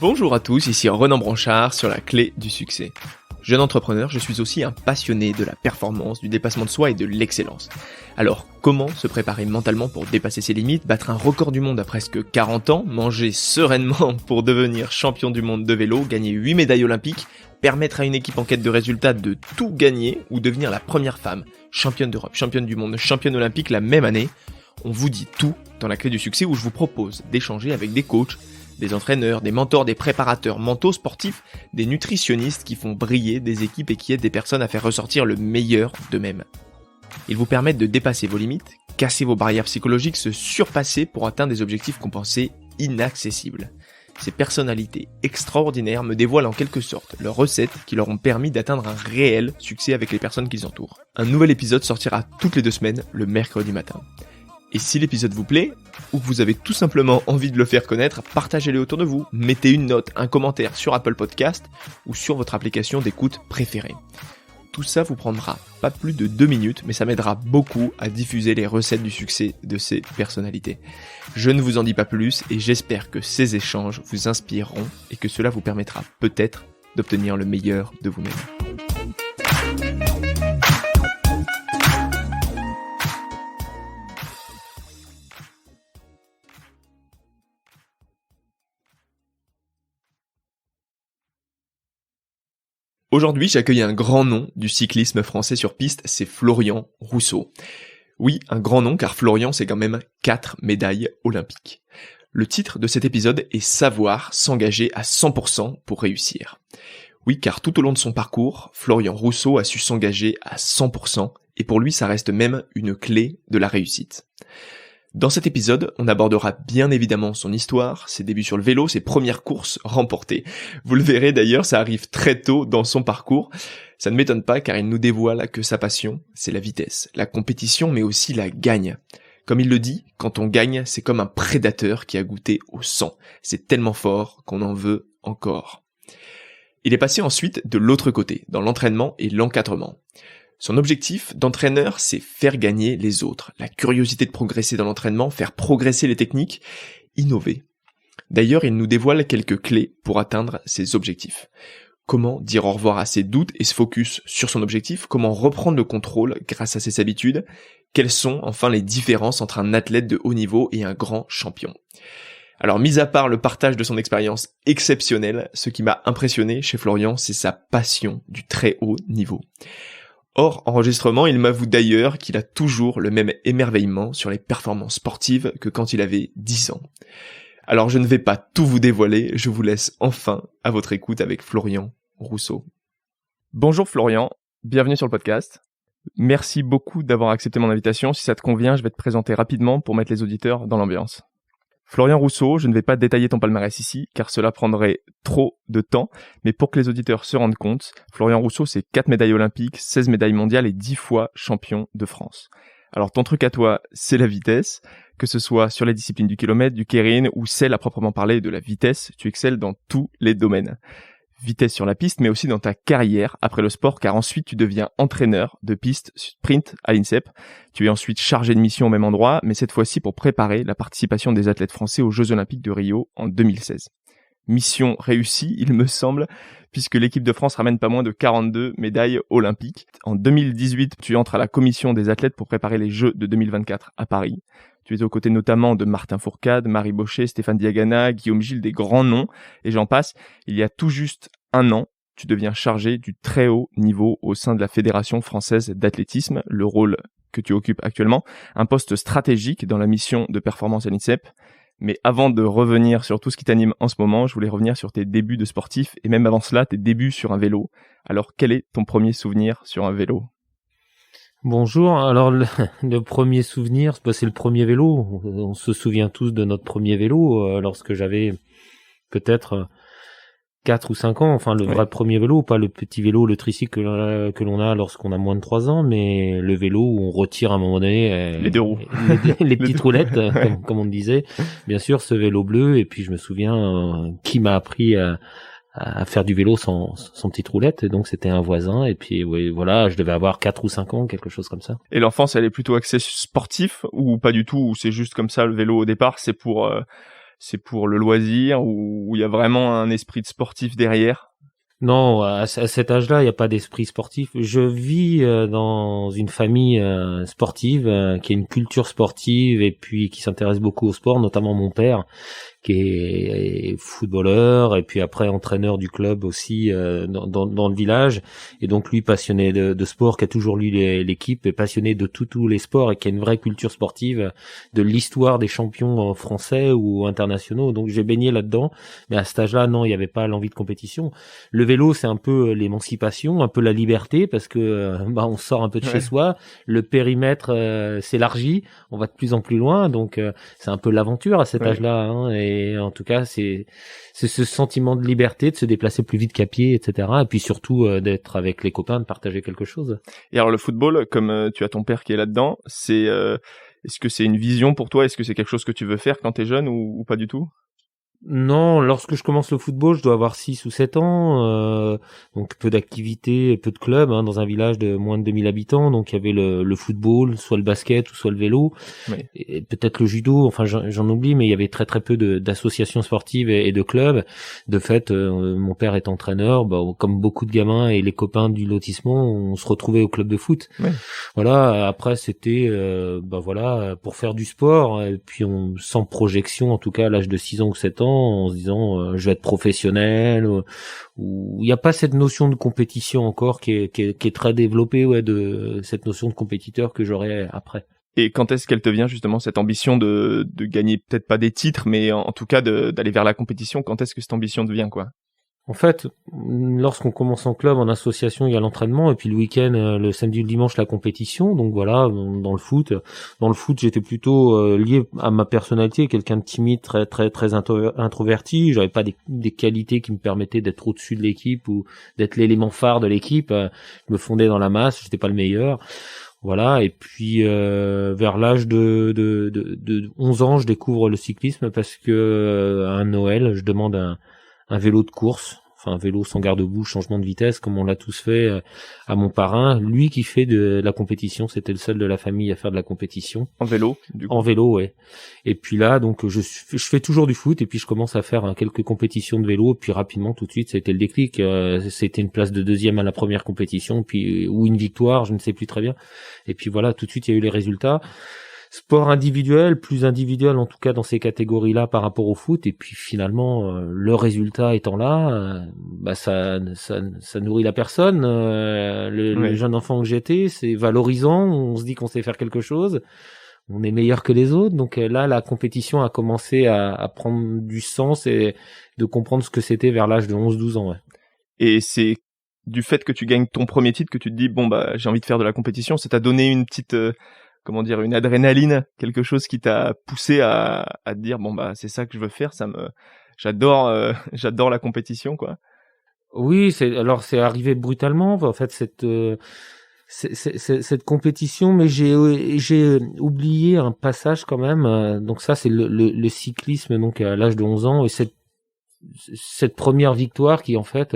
Bonjour à tous, ici Renan Branchard sur la clé du succès. Jeune entrepreneur, je suis aussi un passionné de la performance, du dépassement de soi et de l'excellence. Alors, comment se préparer mentalement pour dépasser ses limites, battre un record du monde à presque 40 ans, manger sereinement pour devenir champion du monde de vélo, gagner 8 médailles olympiques, permettre à une équipe en quête de résultats de tout gagner ou devenir la première femme, championne d'Europe, championne du monde, championne olympique la même année? On vous dit tout dans la clé du succès où je vous propose d'échanger avec des coachs, des entraîneurs, des mentors, des préparateurs mentaux sportifs, des nutritionnistes qui font briller des équipes et qui aident des personnes à faire ressortir le meilleur d'eux-mêmes. Ils vous permettent de dépasser vos limites, casser vos barrières psychologiques, se surpasser pour atteindre des objectifs qu'on pensait inaccessibles. Ces personnalités extraordinaires me dévoilent en quelque sorte leurs recettes qui leur ont permis d'atteindre un réel succès avec les personnes qu'ils entourent. Un nouvel épisode sortira toutes les 2 semaines, le mercredi matin. Et si l'épisode vous plaît, ou que vous avez tout simplement envie de le faire connaître, partagez-le autour de vous, mettez une note, un commentaire sur Apple Podcast ou sur votre application d'écoute préférée. Tout ça vous prendra pas plus de 2 minutes, mais ça m'aidera beaucoup à diffuser les recettes du succès de ces personnalités. Je ne vous en dis pas plus et j'espère que ces échanges vous inspireront et que cela vous permettra peut-être d'obtenir le meilleur de vous-même. Aujourd'hui, j'accueille un grand nom du cyclisme français sur piste, c'est Florian Rousseau. Oui, un grand nom car Florian, c'est quand même 4 médailles olympiques. Le titre de cet épisode est « Savoir s'engager à 100% pour réussir ». Oui, car tout au long de son parcours, Florian Rousseau a su s'engager à 100% et pour lui, ça reste même une clé de la réussite. Dans cet épisode, on abordera bien évidemment son histoire, ses débuts sur le vélo, ses premières courses remportées. Vous le verrez d'ailleurs, ça arrive très tôt dans son parcours. Ça ne m'étonne pas car il nous dévoile que sa passion, c'est la vitesse, la compétition mais aussi la gagne. Comme il le dit, quand on gagne, c'est comme un prédateur qui a goûté au sang. C'est tellement fort qu'on en veut encore. Il est passé ensuite de l'autre côté, dans l'entraînement et l'encadrement. Son objectif d'entraîneur, c'est faire gagner les autres, la curiosité de progresser dans l'entraînement, faire progresser les techniques, innover. D'ailleurs, il nous dévoile quelques clés pour atteindre ses objectifs. Comment dire au revoir à ses doutes et se focus sur son objectif? Comment reprendre le contrôle grâce à ses habitudes? Quelles sont enfin les différences entre un athlète de haut niveau et un grand champion? Alors, mis à part le partage de son expérience exceptionnelle, ce qui m'a impressionné chez Florian, c'est sa passion du très haut niveau. Hors enregistrement, il m'avoue d'ailleurs qu'il a toujours le même émerveillement sur les performances sportives que quand il avait 10 ans. Alors je ne vais pas tout vous dévoiler, je vous laisse enfin à votre écoute avec Florian Rousseau. Bonjour Florian, bienvenue sur le podcast. Merci beaucoup d'avoir accepté mon invitation. Si ça te convient, je vais te présenter rapidement pour mettre les auditeurs dans l'ambiance. Florian Rousseau, je ne vais pas détailler ton palmarès ici, car cela prendrait trop de temps, mais pour que les auditeurs se rendent compte, Florian Rousseau, c'est 4 médailles olympiques, 16 médailles mondiales et 10 fois champion de France. Alors ton truc à toi, c'est la vitesse, que ce soit sur les disciplines du kilomètre, du keirin ou celle à proprement parler de la vitesse, tu excelles dans tous les domaines. Vitesse sur la piste, mais aussi dans ta carrière après le sport, car ensuite tu deviens entraîneur de piste sprint à l'INSEP. Tu es ensuite chargé de mission au même endroit, mais cette fois-ci pour préparer la participation des athlètes français aux Jeux Olympiques de Rio en 2016. Mission réussie, il me semble, puisque l'équipe de France ramène pas moins de 42 médailles olympiques. En 2018, tu entres à la commission des athlètes pour préparer les Jeux de 2024 à Paris. Tu es aux côtés notamment de Martin Fourcade, Marie Bochet, Stéphane Diagana, Guillaume Gilles, des grands noms, et j'en passe. Il y a tout juste 1 an, tu deviens chargé du très haut niveau au sein de la Fédération française d'athlétisme, le rôle que tu occupes actuellement, un poste stratégique dans la mission de performance à l'INSEP. Mais avant de revenir sur tout ce qui t'anime en ce moment, je voulais revenir sur tes débuts de sportif, et même avant cela, tes débuts sur un vélo. Alors, quel est ton premier souvenir sur un vélo ? Bonjour, alors le premier souvenir, c'est le premier vélo. On se souvient tous de notre premier vélo lorsque j'avais peut-être 4 ou 5 ans, enfin le vrai premier vélo, pas le petit vélo, le tricycle que l'on a lorsqu'on a moins de 3 ans, mais le vélo où on retire à un moment donné les 2 roues, les petites roulettes, comme on disait. Bien sûr, ce vélo bleu, et puis je me souviens qui m'a appris à faire du vélo sans petite roulette, et donc c'était un voisin, et puis voilà, je devais avoir 4 ou 5 ans, quelque chose comme ça. Et l'enfance, elle est plutôt axée sportif ou pas du tout, ou c'est juste comme ça le vélo au départ, c'est pour c'est pour le loisir ou il y a vraiment un esprit de sportif derrière? Non, à cet âge-là, il n'y a pas d'esprit sportif. Je vis dans une famille sportive qui a une culture sportive et puis qui s'intéresse beaucoup au sport, notamment mon père qui est footballeur et puis après entraîneur du club aussi dans le village, et donc lui passionné de sport, qui a toujours lu l'équipe, et passionné de tous les sports et qui a une vraie culture sportive de l'histoire des champions français ou internationaux. Donc j'ai baigné là-dedans, mais à cet âge-là, non, il n'y avait pas l'envie de compétition. Le vélo, c'est un peu l'émancipation, un peu la liberté, parce que on sort un peu de chez soi, le périmètre s'élargit, on va de plus en plus loin, donc c'est un peu l'aventure à cet âge-là, hein, et en tout cas c'est ce sentiment de liberté, de se déplacer plus vite qu'à pied, etc. Et puis surtout d'être avec les copains, de partager quelque chose. Et alors le football, comme tu as ton père qui est là-dedans, c'est est-ce que c'est une vision pour toi? Est-ce que c'est quelque chose que tu veux faire quand t'es jeune ou pas du tout? Non, lorsque je commence le football, je dois avoir 6 ou 7 ans, donc peu d'activités, peu de clubs, hein, dans un village de moins de 2000 habitants, donc il y avait le football, soit le basket ou soit le vélo, et peut-être le judo, enfin j'en oublie, mais il y avait très très peu d'associations sportives et de clubs. De fait, mon père est entraîneur, comme beaucoup de gamins et les copains du lotissement, on se retrouvait au club de foot. Voilà, après c'était pour faire du sport, et puis sans projection, en tout cas à l'âge de 6 ans ou 7 ans, en se disant je vais être professionnel, ou il n'y a pas cette notion de compétition encore qui est très développée, de cette notion de compétiteur que j'aurai après. Et quand est-ce qu'elle te vient justement, cette ambition de gagner, peut-être pas des titres, mais en tout cas d'aller vers la compétition? Quand est-ce que cette ambition te vient, quoi? En fait, lorsqu'on commence en club, en association, il y a l'entraînement, et puis le week-end, le samedi ou le dimanche, la compétition. Donc voilà, dans le foot, j'étais plutôt lié à ma personnalité, quelqu'un de timide, très très très introverti. J'avais pas des qualités qui me permettaient d'être au-dessus de l'équipe ou d'être l'élément phare de l'équipe. Je me fondais dans la masse, j'étais pas le meilleur. Voilà, et puis vers l'âge de 11 ans, je découvre le cyclisme parce que à un Noël, je demande un vélo de course, enfin un vélo sans garde-boue, changement de vitesse, comme on l'a tous fait, à mon parrain, lui qui fait de la compétition. C'était le seul de la famille à faire de la compétition. En vélo, du coup. En vélo, ouais. Et puis là, donc je fais toujours du foot, et puis je commence à faire quelques compétitions de vélo, et puis rapidement, tout de suite, ça a été le déclic. C'était une place de deuxième à la première compétition, puis ou une victoire, je ne sais plus très bien. Et puis voilà, tout de suite, il y a eu les résultats. Sport individuel, plus individuel en tout cas dans ces catégories-là par rapport au foot, et puis finalement le résultat étant là, ça nourrit la personne. Le jeune enfant que j'étais, c'est valorisant, on se dit qu'on sait faire quelque chose, on est meilleur que les autres, donc là la compétition a commencé à prendre du sens et de comprendre ce que c'était vers l'âge de 11-12 ans. Ouais. Et c'est du fait que tu gagnes ton premier titre que tu te dis j'ai envie de faire de la compétition, ça t'a donné une petite une adrénaline, quelque chose qui t'a poussé à te dire c'est ça que je veux faire, j'adore la compétition, quoi. Oui, c'est arrivé brutalement, en fait, cette compétition, mais j'ai oublié un passage quand même. Donc ça, c'est le cyclisme, donc à l'âge de 11 ans, et cette première victoire qui en fait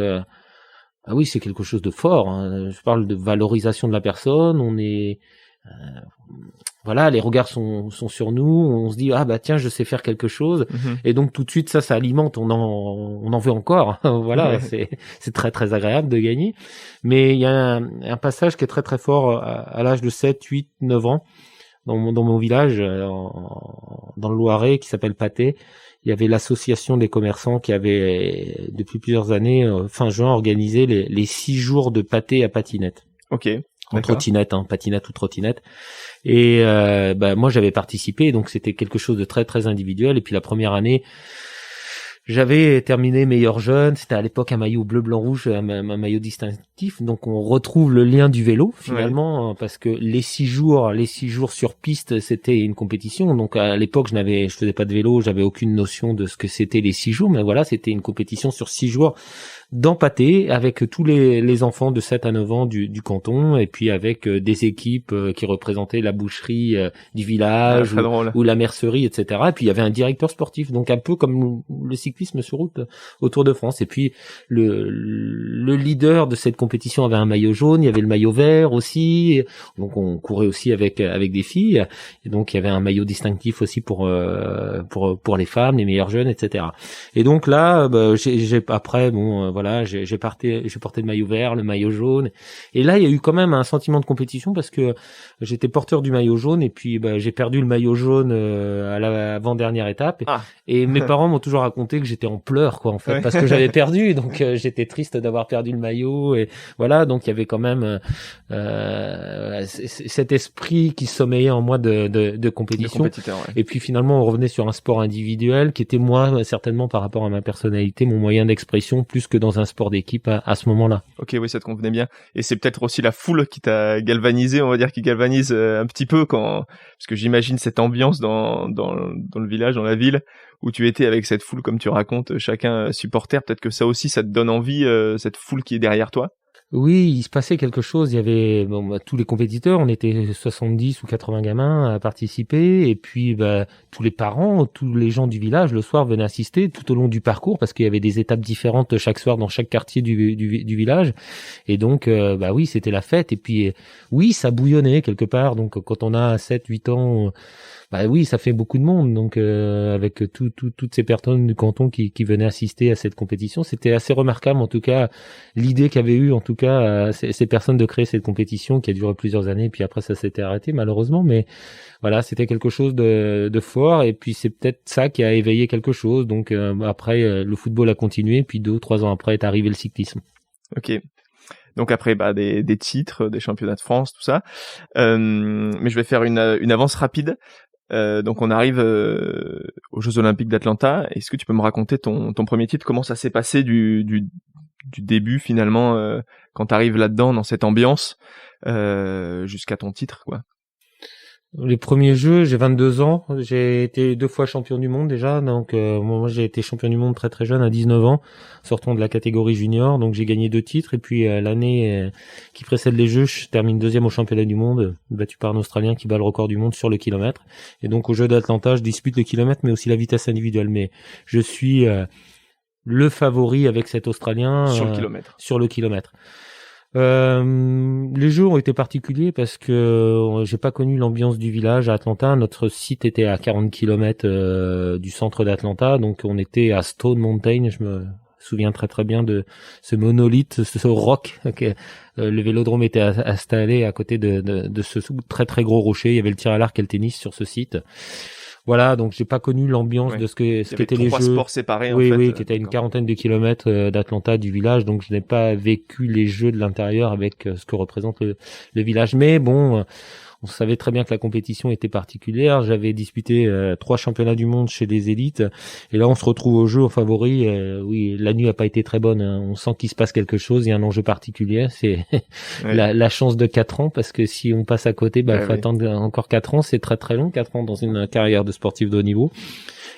c'est quelque chose de fort, hein. Je parle de valorisation de la personne, on est les regards sont sur nous, on se dit tiens, je sais faire quelque chose, et donc tout de suite ça alimente, on en veut encore. Voilà, c'est très très agréable de gagner. Mais il y a un passage qui est très très fort à l'âge de 7, 8, 9 ans dans mon village dans le Loiret, qui s'appelle Patay. Il y avait l'association des commerçants qui avait depuis plusieurs années fin juin organisé les 6 jours de pâté à patinette. OK. En trottinette, patinette ou trottinette. Et moi j'avais participé, donc c'était quelque chose de très très individuel. Et puis la première année, j'avais terminé meilleur jeune. C'était à l'époque un maillot bleu blanc rouge, un maillot distinctif. Donc on retrouve le lien du vélo finalement, parce que les 6 jours sur piste, c'était une compétition. Donc à l'époque je faisais pas de vélo, j'avais aucune notion de ce que c'était les 6 jours, mais voilà, c'était une compétition sur 6 jours d'empâter avec tous les enfants de 7 à 9 ans du canton, et puis avec des équipes qui représentaient la boucherie du village ou la mercerie, etc. Et puis il y avait un directeur sportif, donc un peu comme le cyclisme sur route au Tour de France. Et puis le leader de cette compétition avait un maillot jaune, il y avait le maillot vert aussi, donc on courait aussi avec des filles, et donc il y avait un maillot distinctif aussi pour les femmes, les meilleurs jeunes, etc. Et donc là, j'ai porté le maillot vert, le maillot jaune, et là il y a eu quand même un sentiment de compétition parce que j'étais porteur du maillot jaune, et puis j'ai perdu le maillot jaune à la avant-dernière étape, et mes parents m'ont toujours raconté que j'étais en pleurs, quoi, en fait, parce que j'avais perdu, donc j'étais triste d'avoir perdu le maillot, et voilà, donc il y avait quand même cet esprit qui sommeillait en moi de compétition. Et puis finalement on revenait sur un sport individuel qui était moi, certainement par rapport à ma personnalité, mon moyen d'expression, plus que dans un sport d'équipe à ce moment-là. Ok, oui, ça te convenait bien. Et c'est peut-être aussi la foule qui t'a galvanisé, on va dire, qui galvanise un petit peu parce que j'imagine cette ambiance dans le village, dans la ville, où tu étais avec cette foule, comme tu racontes, chacun supporter. Peut-être que ça aussi, ça te donne envie, cette foule qui est derrière toi. Oui, il se passait quelque chose. Il y avait tous les compétiteurs, on était 70 ou 80 gamins à participer, et puis tous les parents, tous les gens du village le soir venaient assister tout au long du parcours, parce qu'il y avait des étapes différentes chaque soir dans chaque quartier du village. Et donc oui, c'était la fête. Et puis oui, ça bouillonnait quelque part. Donc quand on a 7-8 ans, oui, ça fait beaucoup de monde. Donc avec toutes ces personnes du canton qui venaient assister à cette compétition, c'était assez remarquable, en tout cas l'idée qu'avaient eu en tout cas ces personnes de créer cette compétition qui a duré plusieurs années, puis après ça s'était arrêté malheureusement, mais voilà, c'était quelque chose de fort, et puis c'est peut-être ça qui a éveillé quelque chose. Donc après le football a continué, puis 2 ou 3 ans après est arrivé le cyclisme. Ok. Donc après des titres, des championnats de France, tout ça. Mais je vais faire une avance rapide. Donc on arrive aux Jeux Olympiques d'Atlanta. Est-ce que tu peux me raconter ton premier titre, comment ça s'est passé du début finalement, quand t'arrives là-dedans dans cette ambiance jusqu'à ton titre, quoi? Les premiers jeux, j'ai 22 ans, j'ai été 2 fois champion du monde déjà, donc moi j'ai été champion du monde très très jeune à 19 ans, sortant de la catégorie junior, donc j'ai gagné 2 titres, et puis l'année qui précède les jeux, je termine 2e au championnat du monde, battu par un Australien qui bat le record du monde sur le kilomètre, et donc aux Jeux d'Atlanta, je dispute le kilomètre mais aussi la vitesse individuelle, mais je suis le favori avec cet Australien sur le kilomètre. Les jeux ont été particuliers parce que j'ai pas connu l'ambiance du village à Atlanta. Notre site était à 40 km du centre d'Atlanta, donc on était à Stone Mountain. Je me souviens très très bien de ce monolithe, ce roc. Le vélodrome était installé à côté de ce très très gros rocher. Il y avait le tir à l'arc et le tennis sur ce site. Voilà, donc j'ai pas connu l'ambiance de ce qu'étaient les jeux. 3 sports séparés, oui, en fait. Oui, qui était à une quarantaine de kilomètres d'Atlanta, du village, donc je n'ai pas vécu les jeux de l'intérieur avec ce que représente le village. Mais bon, on savait très bien que la compétition était particulière. J'avais disputé 3 championnats du monde chez les élites, et là on se retrouve au jeu, au favori. Oui, la nuit a pas été très bonne, hein. On sent qu'il se passe quelque chose, il y a un enjeu particulier. C'est la chance de 4 ans, parce que si on passe à côté, faut attendre encore 4 ans. C'est très très long, 4 ans dans une carrière de sportif de haut niveau.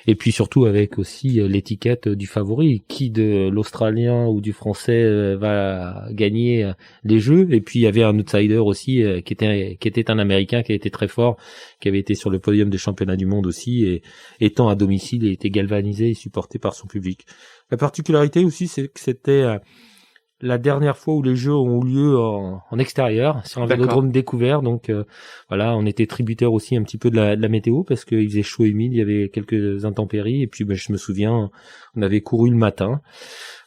Et puis surtout avec aussi l'étiquette du favori, qui de l'Australien ou du Français va gagner les Jeux. Et puis il y avait un outsider aussi qui était un Américain qui a été très fort, qui avait été sur le podium des championnats du monde aussi, et étant à domicile, il était galvanisé et supporté par son public. La particularité aussi, c'est que c'était la dernière fois où les Jeux ont eu lieu en extérieur, sur un vélodrome découvert. Donc voilà, on était tributaire aussi un petit peu de la météo, parce qu'il faisait chaud et humide, il y avait quelques intempéries, et puis je me souviens, on avait couru le matin,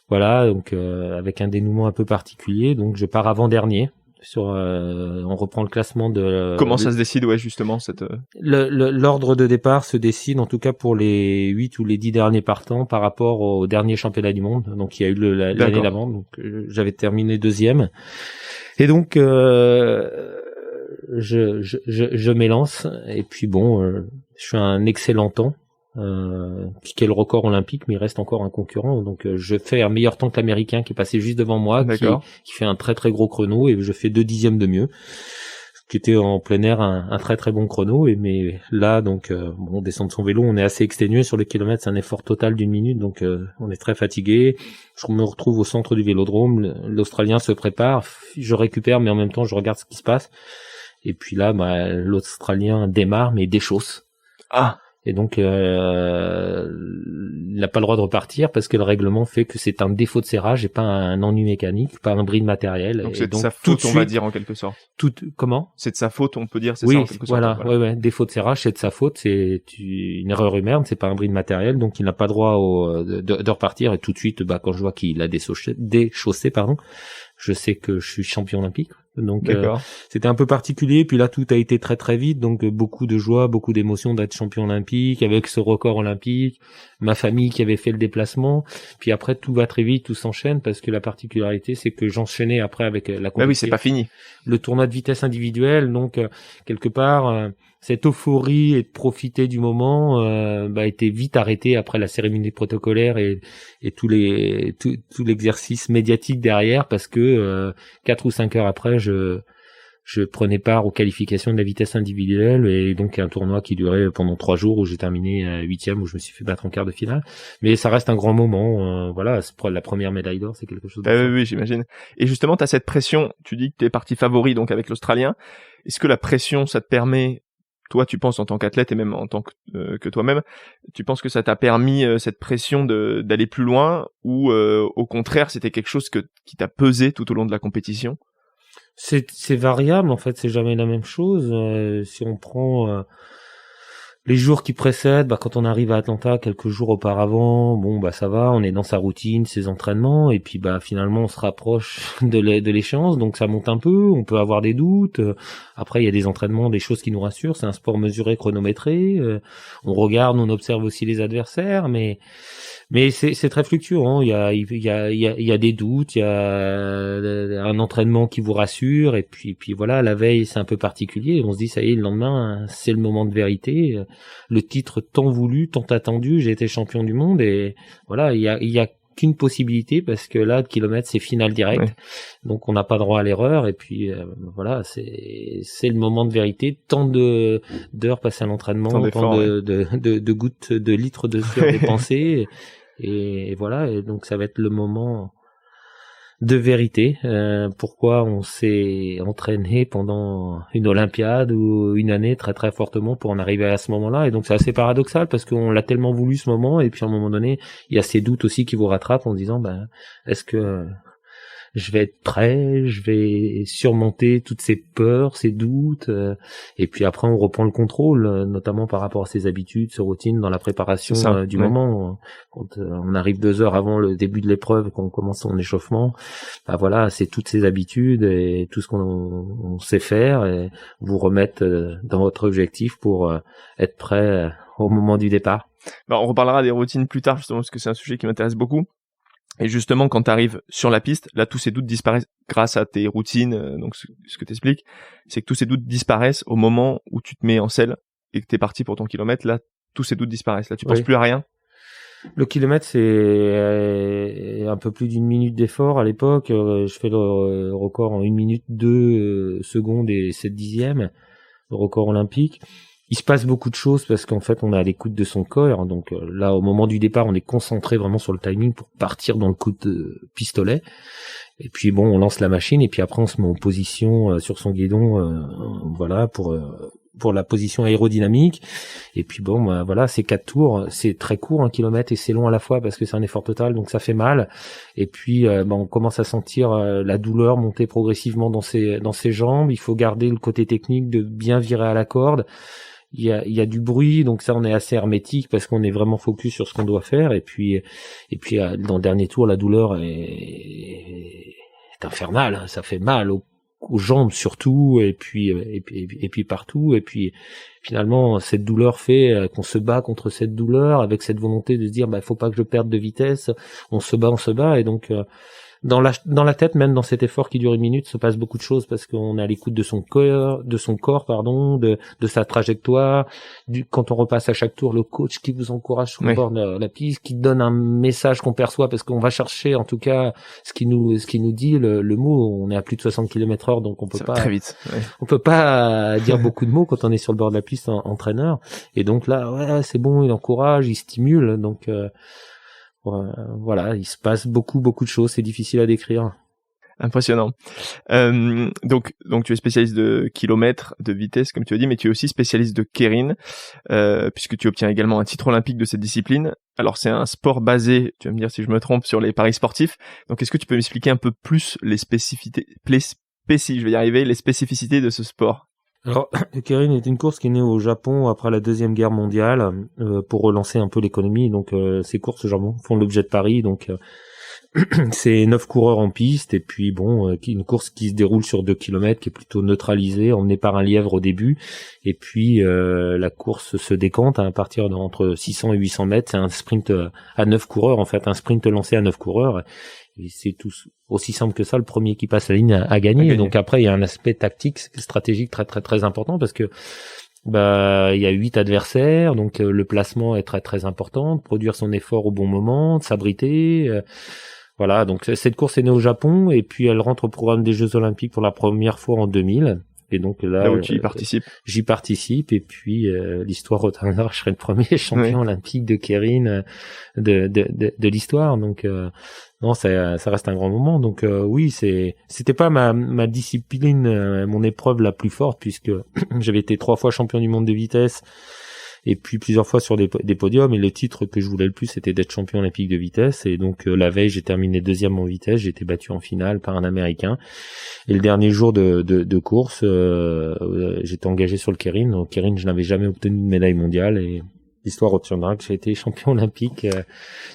voilà, donc avec un dénouement un peu particulier. Donc je pars avant-dernier. On reprend le classement de... Comment ça se décide, justement, cette... L'ordre de départ se décide, en tout cas pour les 8 ou les 10 derniers partants, par rapport au dernier championnat du monde. Donc il y a eu l'année d'avant, donc j'avais terminé 2e. Et donc je m'élance, et puis je fais un excellent temps. Qui est le record olympique, mais il reste encore un concurrent, donc je fais un meilleur temps que l'Américain qui est passé juste devant moi, qui fait un très très gros chrono, et je fais 2 dixièmes de mieux, ce qui était en plein air un très très bon chrono. Mais là, donc, on descend de son vélo, on est assez exténué sur le kilomètre, c'est un effort total d'1 minute, donc on est très fatigué. Je me retrouve au centre du vélodrome, l'Australien se prépare, je récupère, mais en même temps, je regarde ce qui se passe. Et puis là, l'Australien démarre, mais déchausse. Ah. Et donc, il n'a pas le droit de repartir parce que le règlement fait que c'est un défaut de serrage et pas un ennui mécanique, pas un bris de matériel. Donc et c'est de donc, sa faute, on va dire en quelque sorte. Comment ? C'est de sa faute, on peut dire, c'est oui, ça en quelque sorte. Voilà. Ouais, défaut de serrage, c'est de sa faute, c'est une erreur humaine, c'est pas un bris de matériel, donc il n'a pas droit de repartir. Et tout de suite, quand je vois qu'il a déchaussé, je sais que je suis champion olympique. Donc c'était un peu particulier, puis là tout a été très très vite, donc beaucoup de joie, beaucoup d'émotion d'être champion olympique avec ce record olympique, ma famille qui avait fait le déplacement, puis après tout va très vite, tout s'enchaîne parce que la particularité c'est que j'enchaînais après avec la compétition. Oui, c'est pas fini. Le tournoi de vitesse individuelle, donc quelque part cette euphorie et de profiter du moment était vite arrêtée après la cérémonie protocolaire et tout l'exercice médiatique derrière parce que 4 ou 5 heures après je prenais part aux qualifications de la vitesse individuelle et donc un tournoi qui durait pendant 3 jours où j'ai terminé 8e où je me suis fait battre en quart de finale. Mais ça reste un grand moment. La première médaille d'or, c'est quelque chose de oui, j'imagine. Et justement, tu as cette pression. Tu dis que tu es parti favori donc avec l'Australien. Est-ce que la pression, ça te permet, toi, tu penses en tant qu'athlète et même en tant que toi-même, tu penses que ça t'a permis cette pression d'aller plus loin ou au contraire, c'était quelque chose qui t'a pesé tout au long de la compétition ? C'est variable en fait, c'est jamais la même chose. Si on prend les jours qui précèdent, quand on arrive à Atlanta quelques jours auparavant, ça va, on est dans sa routine, ses entraînements, et puis finalement on se rapproche de l'échéance, donc ça monte un peu, on peut avoir des doutes. Après il y a des entraînements, des choses qui nous rassurent, c'est un sport mesuré, chronométré. On regarde, on observe aussi les adversaires, mais c'est très fluctuant. Il y a des doutes, il y a un entraînement qui vous rassure, et puis voilà, la veille c'est un peu particulier. On se dit ça y est, le lendemain c'est le moment de vérité. Le titre tant voulu, tant attendu, j'ai été champion du monde, et voilà, il y a qu'une possibilité parce que là, le kilomètre c'est finale directe, donc on n'a pas droit à l'erreur. Et puis voilà, c'est le moment de vérité. Tant d'heures passées à l'entraînement, tant de gouttes de litres de sueur dépensées. Et voilà, et donc ça va être le moment de vérité. Pourquoi on s'est entraîné pendant une Olympiade ou une année très très fortement pour en arriver à ce moment-là. Et donc c'est assez paradoxal parce qu'on l'a tellement voulu ce moment, et puis à un moment donné il y a ces doutes aussi qui vous rattrapent en se disant est-ce que je vais être prêt, je vais surmonter toutes ces peurs, ces doutes, et puis après on reprend le contrôle, notamment par rapport à ses habitudes, ses routines dans la préparation du moment. Quand on arrive 2 heures avant le début de l'épreuve, quand on commence son échauffement, voilà, c'est toutes ces habitudes et tout ce qu'on sait faire, et vous remettre dans votre objectif pour être prêt au moment du départ. On reparlera des routines plus tard justement parce que c'est un sujet qui m'intéresse beaucoup. Et justement, quand tu arrives sur la piste, là, tous ces doutes disparaissent grâce à tes routines. Donc, ce que t'expliques, c'est que tous ces doutes disparaissent au moment où tu te mets en selle et que t'es parti pour ton kilomètre. Là, tous ces doutes disparaissent. Là, tu penses plus à rien. Le kilomètre, c'est un peu plus d'1 minute d'effort à l'époque. Je fais le record en 1 minute 2 secondes et 7 dixièmes, le record olympique. Il se passe beaucoup de choses parce qu'en fait, on est à l'écoute de son corps. Donc là, au moment du départ, on est concentré vraiment sur le timing pour partir dans le coup de pistolet. Et puis on lance la machine et puis après, on se met en position sur son guidon, voilà, pour la position aérodynamique. Et puis voilà, c'est 4 tours, c'est très court 1 kilomètre et c'est long à la fois parce que c'est un effort total, donc ça fait mal. Et puis on commence à sentir la douleur monter progressivement dans ses jambes. Il faut garder le côté technique de bien virer à la corde. Il y a du bruit, donc ça on est assez hermétique parce qu'on est vraiment focus sur ce qu'on doit faire. Et puis dans le dernier tour, la douleur est infernale, ça fait mal aux jambes surtout, et puis partout. Et puis finalement cette douleur fait qu'on se bat contre cette douleur avec cette volonté de se dire faut pas que je perde de vitesse. On se bat, et donc dans la tête, même dans cet effort qui dure 1 minute, se passe beaucoup de choses parce qu'on est à l'écoute de son corps, de sa trajectoire. Quand on repasse à chaque tour, le coach qui vous encourage sur le bord de la piste, qui donne un message qu'on perçoit parce qu'on va chercher, en tout cas, ce qui nous dit le mot. On est à plus de 60 km/h, donc on peut ça pas va très vite. Ouais. On peut pas dire beaucoup de mots quand on est sur le bord de la piste entraîneur. Et donc là, ouais, c'est bon, il encourage, il stimule, donc. Voilà, il se passe beaucoup de choses, c'est difficile à décrire. Impressionnant. Donc tu es spécialiste de kilomètres, de vitesse, comme tu as dit, mais tu es aussi spécialiste de keirin, puisque tu obtiens également un titre olympique de cette discipline. Alors c'est un sport basé, tu vas me dire si je me trompe, sur les paris sportifs. Donc est-ce que tu peux m'expliquer un peu plus les spécificités de ce sport? Alors, le keirin est une course qui est née au Japon après la Deuxième Guerre mondiale pour relancer un peu l'économie. Donc, ces courses au Japon font l'objet de paris. Donc, c'est 9 coureurs en piste et puis une course qui se déroule sur 2 kilomètres, qui est plutôt neutralisée, emmenée par un lièvre au début. Et puis, la course se décante à partir d'entre 600 et 800 mètres. C'est un sprint à 9 coureurs, en fait, un sprint lancé à 9 coureurs. Et c'est tout aussi simple que ça, le premier qui passe la ligne a gagné. Donc après, il y a un aspect tactique, stratégique très très très important parce que il y a 8 adversaires, donc le placement est très très important, de produire son effort au bon moment, de s'abriter. Voilà, donc cette course est née au Japon et puis elle rentre au programme des Jeux Olympiques pour la première fois en 2000. Et donc là où tu y participes. J'y participe et puis l'histoire retiendra, je serai le premier champion olympique de keirin de l'histoire. Donc non, ça reste un grand moment. Donc oui, c'était pas ma discipline, mon épreuve la plus forte puisque j'avais été 3 fois champion du monde de vitesse. Et puis plusieurs fois sur des podiums, et le titre que je voulais le plus c'était d'être champion olympique de vitesse. Et donc la veille j'ai terminé 2e en vitesse, j'ai été battu en finale par un Américain, et le dernier jour de course j'étais engagé sur le keirin. Au keirin je n'avais jamais obtenu de médaille mondiale et l'histoire retiendra que j'ai été champion olympique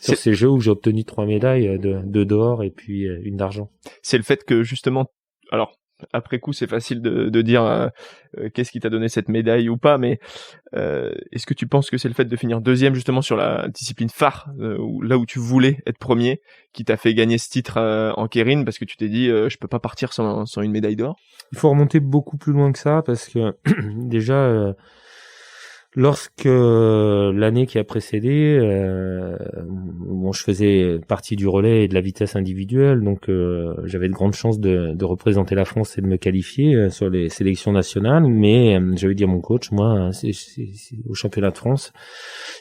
sur ces jeux où j'ai obtenu 3 médailles, 2 d'or et puis 1 d'argent. C'est le fait que justement, alors après coup c'est facile de dire qu'est-ce qui t'a donné cette médaille ou pas, mais est-ce que tu penses que c'est le fait de finir 2e justement sur la discipline phare, là où tu voulais être premier, qui t'a fait gagner ce titre en keirin, parce que tu t'es dit je peux pas partir sans une médaille d'or? Il faut remonter beaucoup plus loin que ça parce que déjà lorsque l'année qui a précédé, je faisais partie du relais et de la vitesse individuelle, donc j'avais de grandes chances de représenter la France et de me qualifier sur les sélections nationales. Mais j'avais dit à mon coach, moi, c'est au championnat de France,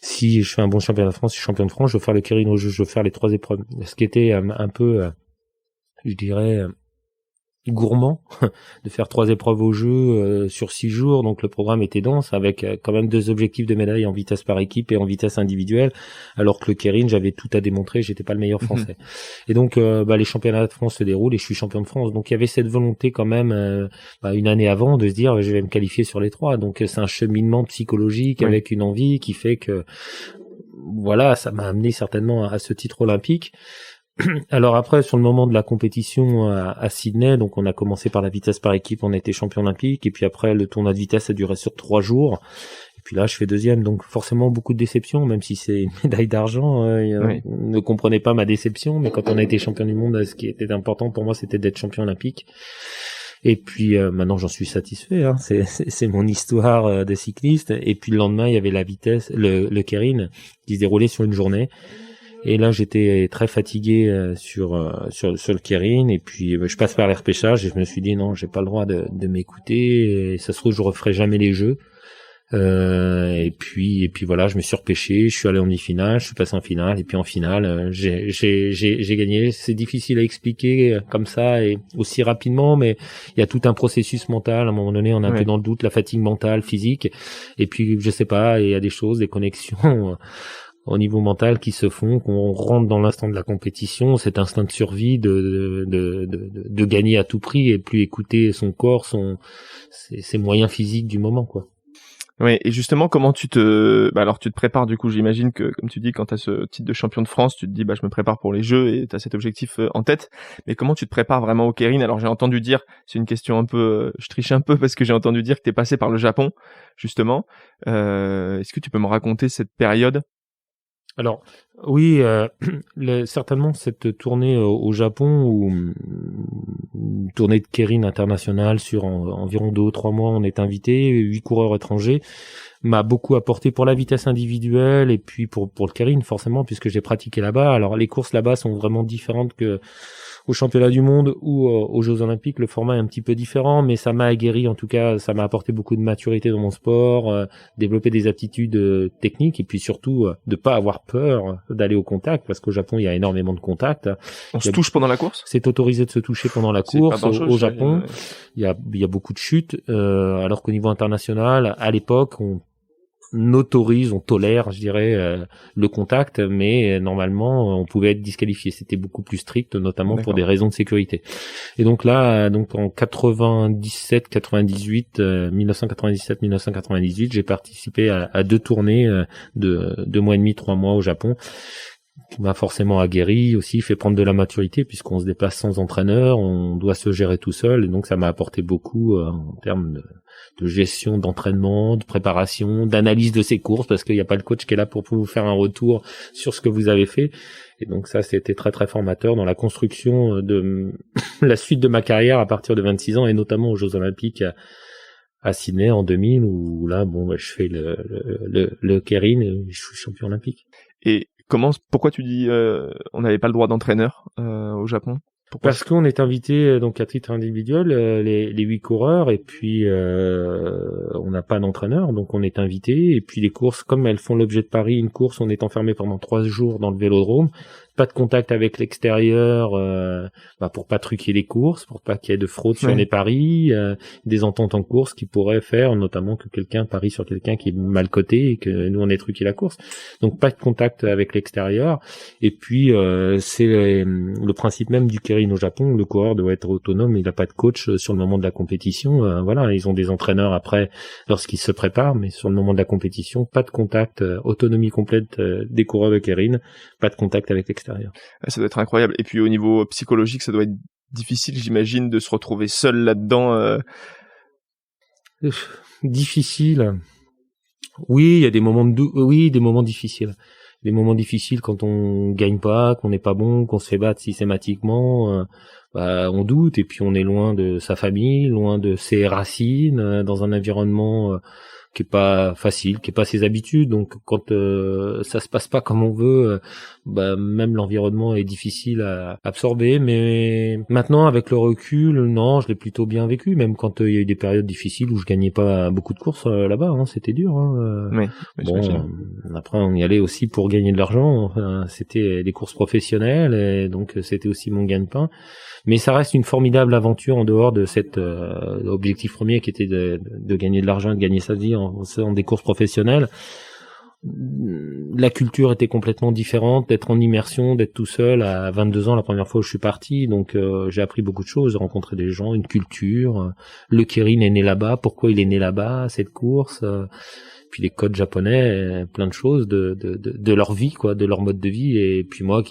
si je fais un bon championnat de France, si je suis champion de France, je veux faire le keirin au jeu, je veux faire les 3 épreuves. Ce qui était un peu, je dirais, gourmand de faire 3 épreuves au jeu sur 6 jours, donc le programme était dense avec quand même 2 objectifs de médaille en vitesse par équipe et en vitesse individuelle, alors que le keirin j'avais tout à démontrer, j'étais pas le meilleur français. Et donc les championnats de France se déroulent et je suis champion de France, donc il y avait cette volonté quand même une année avant de se dire je vais me qualifier sur les 3, donc c'est un cheminement psychologique avec une envie qui fait que voilà, ça m'a amené certainement à ce titre olympique. Alors après, sur le moment de la compétition à Sydney, donc on a commencé par la vitesse par équipe, on a été champion olympique, et puis après le tournoi de vitesse a duré sur 3 jours, et puis là je fais 2e, donc forcément beaucoup de déception, même si c'est une médaille d'argent, ne comprenez pas ma déception, mais quand on a été champion du monde, ce qui était important pour moi c'était d'être champion olympique. Et puis maintenant j'en suis satisfait, hein. C'est mon histoire de cycliste. Et puis le lendemain il y avait la vitesse, le keirin qui se déroulait sur une journée. Et là, j'étais très fatigué sur le keirin, et puis je passe par les repêchages et je me suis dit non, j'ai pas le droit de m'écouter, et ça se trouve je referai jamais les jeux. Et puis voilà, je me suis repêché, je suis allé en demi-finale, je suis passé en finale, et puis en finale, j'ai gagné. C'est difficile à expliquer comme ça et aussi rapidement, mais il y a tout un processus mental. À un moment donné, on est un peu dans le doute, la fatigue mentale, physique, et puis je sais pas, il y a des choses, des connexions au niveau mental qui se font, qu'on rentre dans l'instant de la compétition, cet instinct de survie de gagner à tout prix et plus écouter son corps, ses moyens physiques du moment, quoi. Oui, et justement, comment tu te prépares, du coup, j'imagine que, comme tu dis, quand t'as ce titre de champion de France, tu te dis, je me prépare pour les Jeux, et t'as cet objectif en tête. Mais comment tu te prépares vraiment au keirin? Alors, j'ai entendu dire, c'est une question un peu, je triche un peu parce que j'ai entendu dire que t'es passé par le Japon, justement. Est-ce que tu peux me raconter cette période? Alors oui, certainement cette tournée au Japon ou une tournée de keirin internationale sur environ 2 ou 3 mois, on est invité, 8 coureurs étrangers, m'a beaucoup apporté pour la vitesse individuelle et puis pour le keirin forcément puisque j'ai pratiqué là-bas. Alors les courses là-bas sont vraiment différentes que au championnat du monde ou aux Jeux Olympiques. Le format est un petit peu différent, mais ça m'a aguerri, en tout cas, ça m'a apporté beaucoup de maturité dans mon sport, développer des aptitudes techniques et puis surtout de pas avoir peur d'aller au contact parce qu'au Japon, il y a énormément de contacts. On se touche pendant la course? C'est autorisé de se toucher pendant la course. Au Japon, il y a beaucoup de chutes, alors qu'au niveau international, à l'époque, on tolère, je dirais, le contact, mais normalement, on pouvait être disqualifié. C'était beaucoup plus strict, notamment pour des raisons de sécurité. Et donc là, donc en 1997-1998, j'ai participé à 2 tournées de 2 mois et demi, 3 mois au Japon, qui m'a forcément aguerri aussi, fait prendre de la maturité puisqu'on se déplace sans entraîneur, on doit se gérer tout seul, et donc ça m'a apporté beaucoup en termes de gestion d'entraînement, de préparation, d'analyse de ses courses, parce qu'il n'y a pas le coach qui est là pour vous faire un retour sur ce que vous avez fait. Et donc ça, c'était très très formateur dans la construction de la suite de ma carrière à partir de 26 ans, et notamment aux Jeux Olympiques à Sydney en 2000, où là, je fais le keirin et je suis champion olympique. Et pourquoi tu dis on n'avait pas le droit d'entraîneur au Japon? Parce qu'on est invité donc à titre individuel, les 8 coureurs, et puis on n'a pas d'entraîneur, donc on est invité, et puis les courses, comme elles font l'objet de paris, une course, on est enfermé pendant 3 jours dans le vélodrome, pas de contact avec l'extérieur, pour pas truquer les courses, pour pas qu'il y ait de fraude sur les paris, des ententes en course qui pourraient faire notamment que quelqu'un parie sur quelqu'un qui est mal coté et que nous on ait truqué la course. Donc pas de contact avec l'extérieur, et puis c'est le principe même du keirin au Japon. Le coureur doit être autonome, il n'a pas de coach sur le moment de la compétition. Voilà, ils ont des entraîneurs après lorsqu'ils se préparent, mais sur le moment de la compétition, pas de contact, autonomie complète des coureurs de keirin, pas de contact avec l'extérieur. Ça doit être incroyable. Et puis au niveau psychologique, ça doit être difficile, j'imagine, de se retrouver seul là-dedans. Difficile. Oui, il y a des moments des moments difficiles. Des moments difficiles quand on gagne pas, qu'on n'est pas bon, qu'on se fait battre systématiquement. On doute, et puis on est loin de sa famille, loin de ses racines, dans un environnement qui est pas facile, qui est pas ses habitudes. Donc quand ça se passe pas comme on veut, même l'environnement est difficile à absorber. Mais maintenant, avec le recul, non, je l'ai plutôt bien vécu. Même quand il y a eu des périodes difficiles où je gagnais pas beaucoup de courses là-bas, c'était dur. Oui, après on y allait aussi pour gagner de l'argent. Enfin, c'était des courses professionnelles, et donc c'était aussi mon gagne-pain. Mais ça reste une formidable aventure en dehors de cet objectif premier qui était de gagner de l'argent, de gagner sa vie en des courses professionnelles. La culture était complètement différente, d'être en immersion, d'être tout seul à 22 ans la première fois où je suis parti. Donc j'ai appris beaucoup de choses, j'ai rencontré des gens, une culture. Le keirin est né là-bas, pourquoi il est né là-bas, cette course. Puis les codes japonais, plein de choses de leur vie, quoi, de leur mode de vie. Et puis moi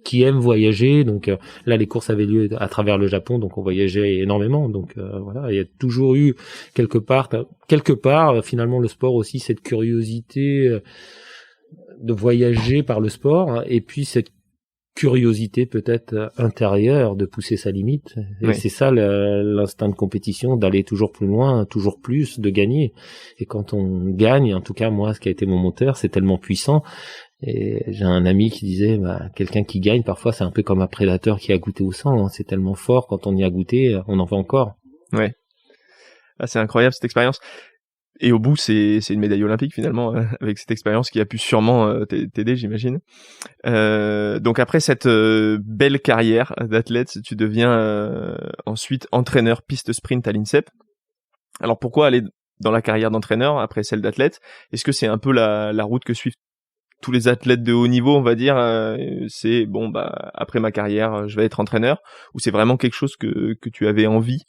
qui aime voyager, donc là les courses avaient lieu à travers le Japon, donc on voyageait énormément. Donc voilà, il y a toujours eu quelque part finalement le sport aussi, cette curiosité de voyager par le sport, hein, et puis cette curiosité peut-être intérieure de pousser sa limite. Et c'est ça l'instinct de compétition, d'aller toujours plus loin, toujours plus, de gagner. Et quand on gagne, en tout cas moi, ce qui a été mon moteur, c'est tellement puissant. Et j'ai un ami qui disait, quelqu'un qui gagne, parfois c'est un peu comme un prédateur qui a goûté au sang, hein. C'est tellement fort, quand on y a goûté, on en veut encore. Ouais. C'est incroyable cette expérience. Et au bout, c'est une médaille olympique finalement, avec cette expérience qui a pu sûrement t'aider, j'imagine. Donc après cette belle carrière d'athlète, tu deviens ensuite entraîneur piste sprint à l'INSEP. Alors pourquoi aller dans la carrière d'entraîneur après celle d'athlète? Est-ce que c'est un peu la route que suivent tous les athlètes de haut niveau, on va dire, c'est après ma carrière, je vais être entraîneur, ou c'est vraiment quelque chose que tu avais envie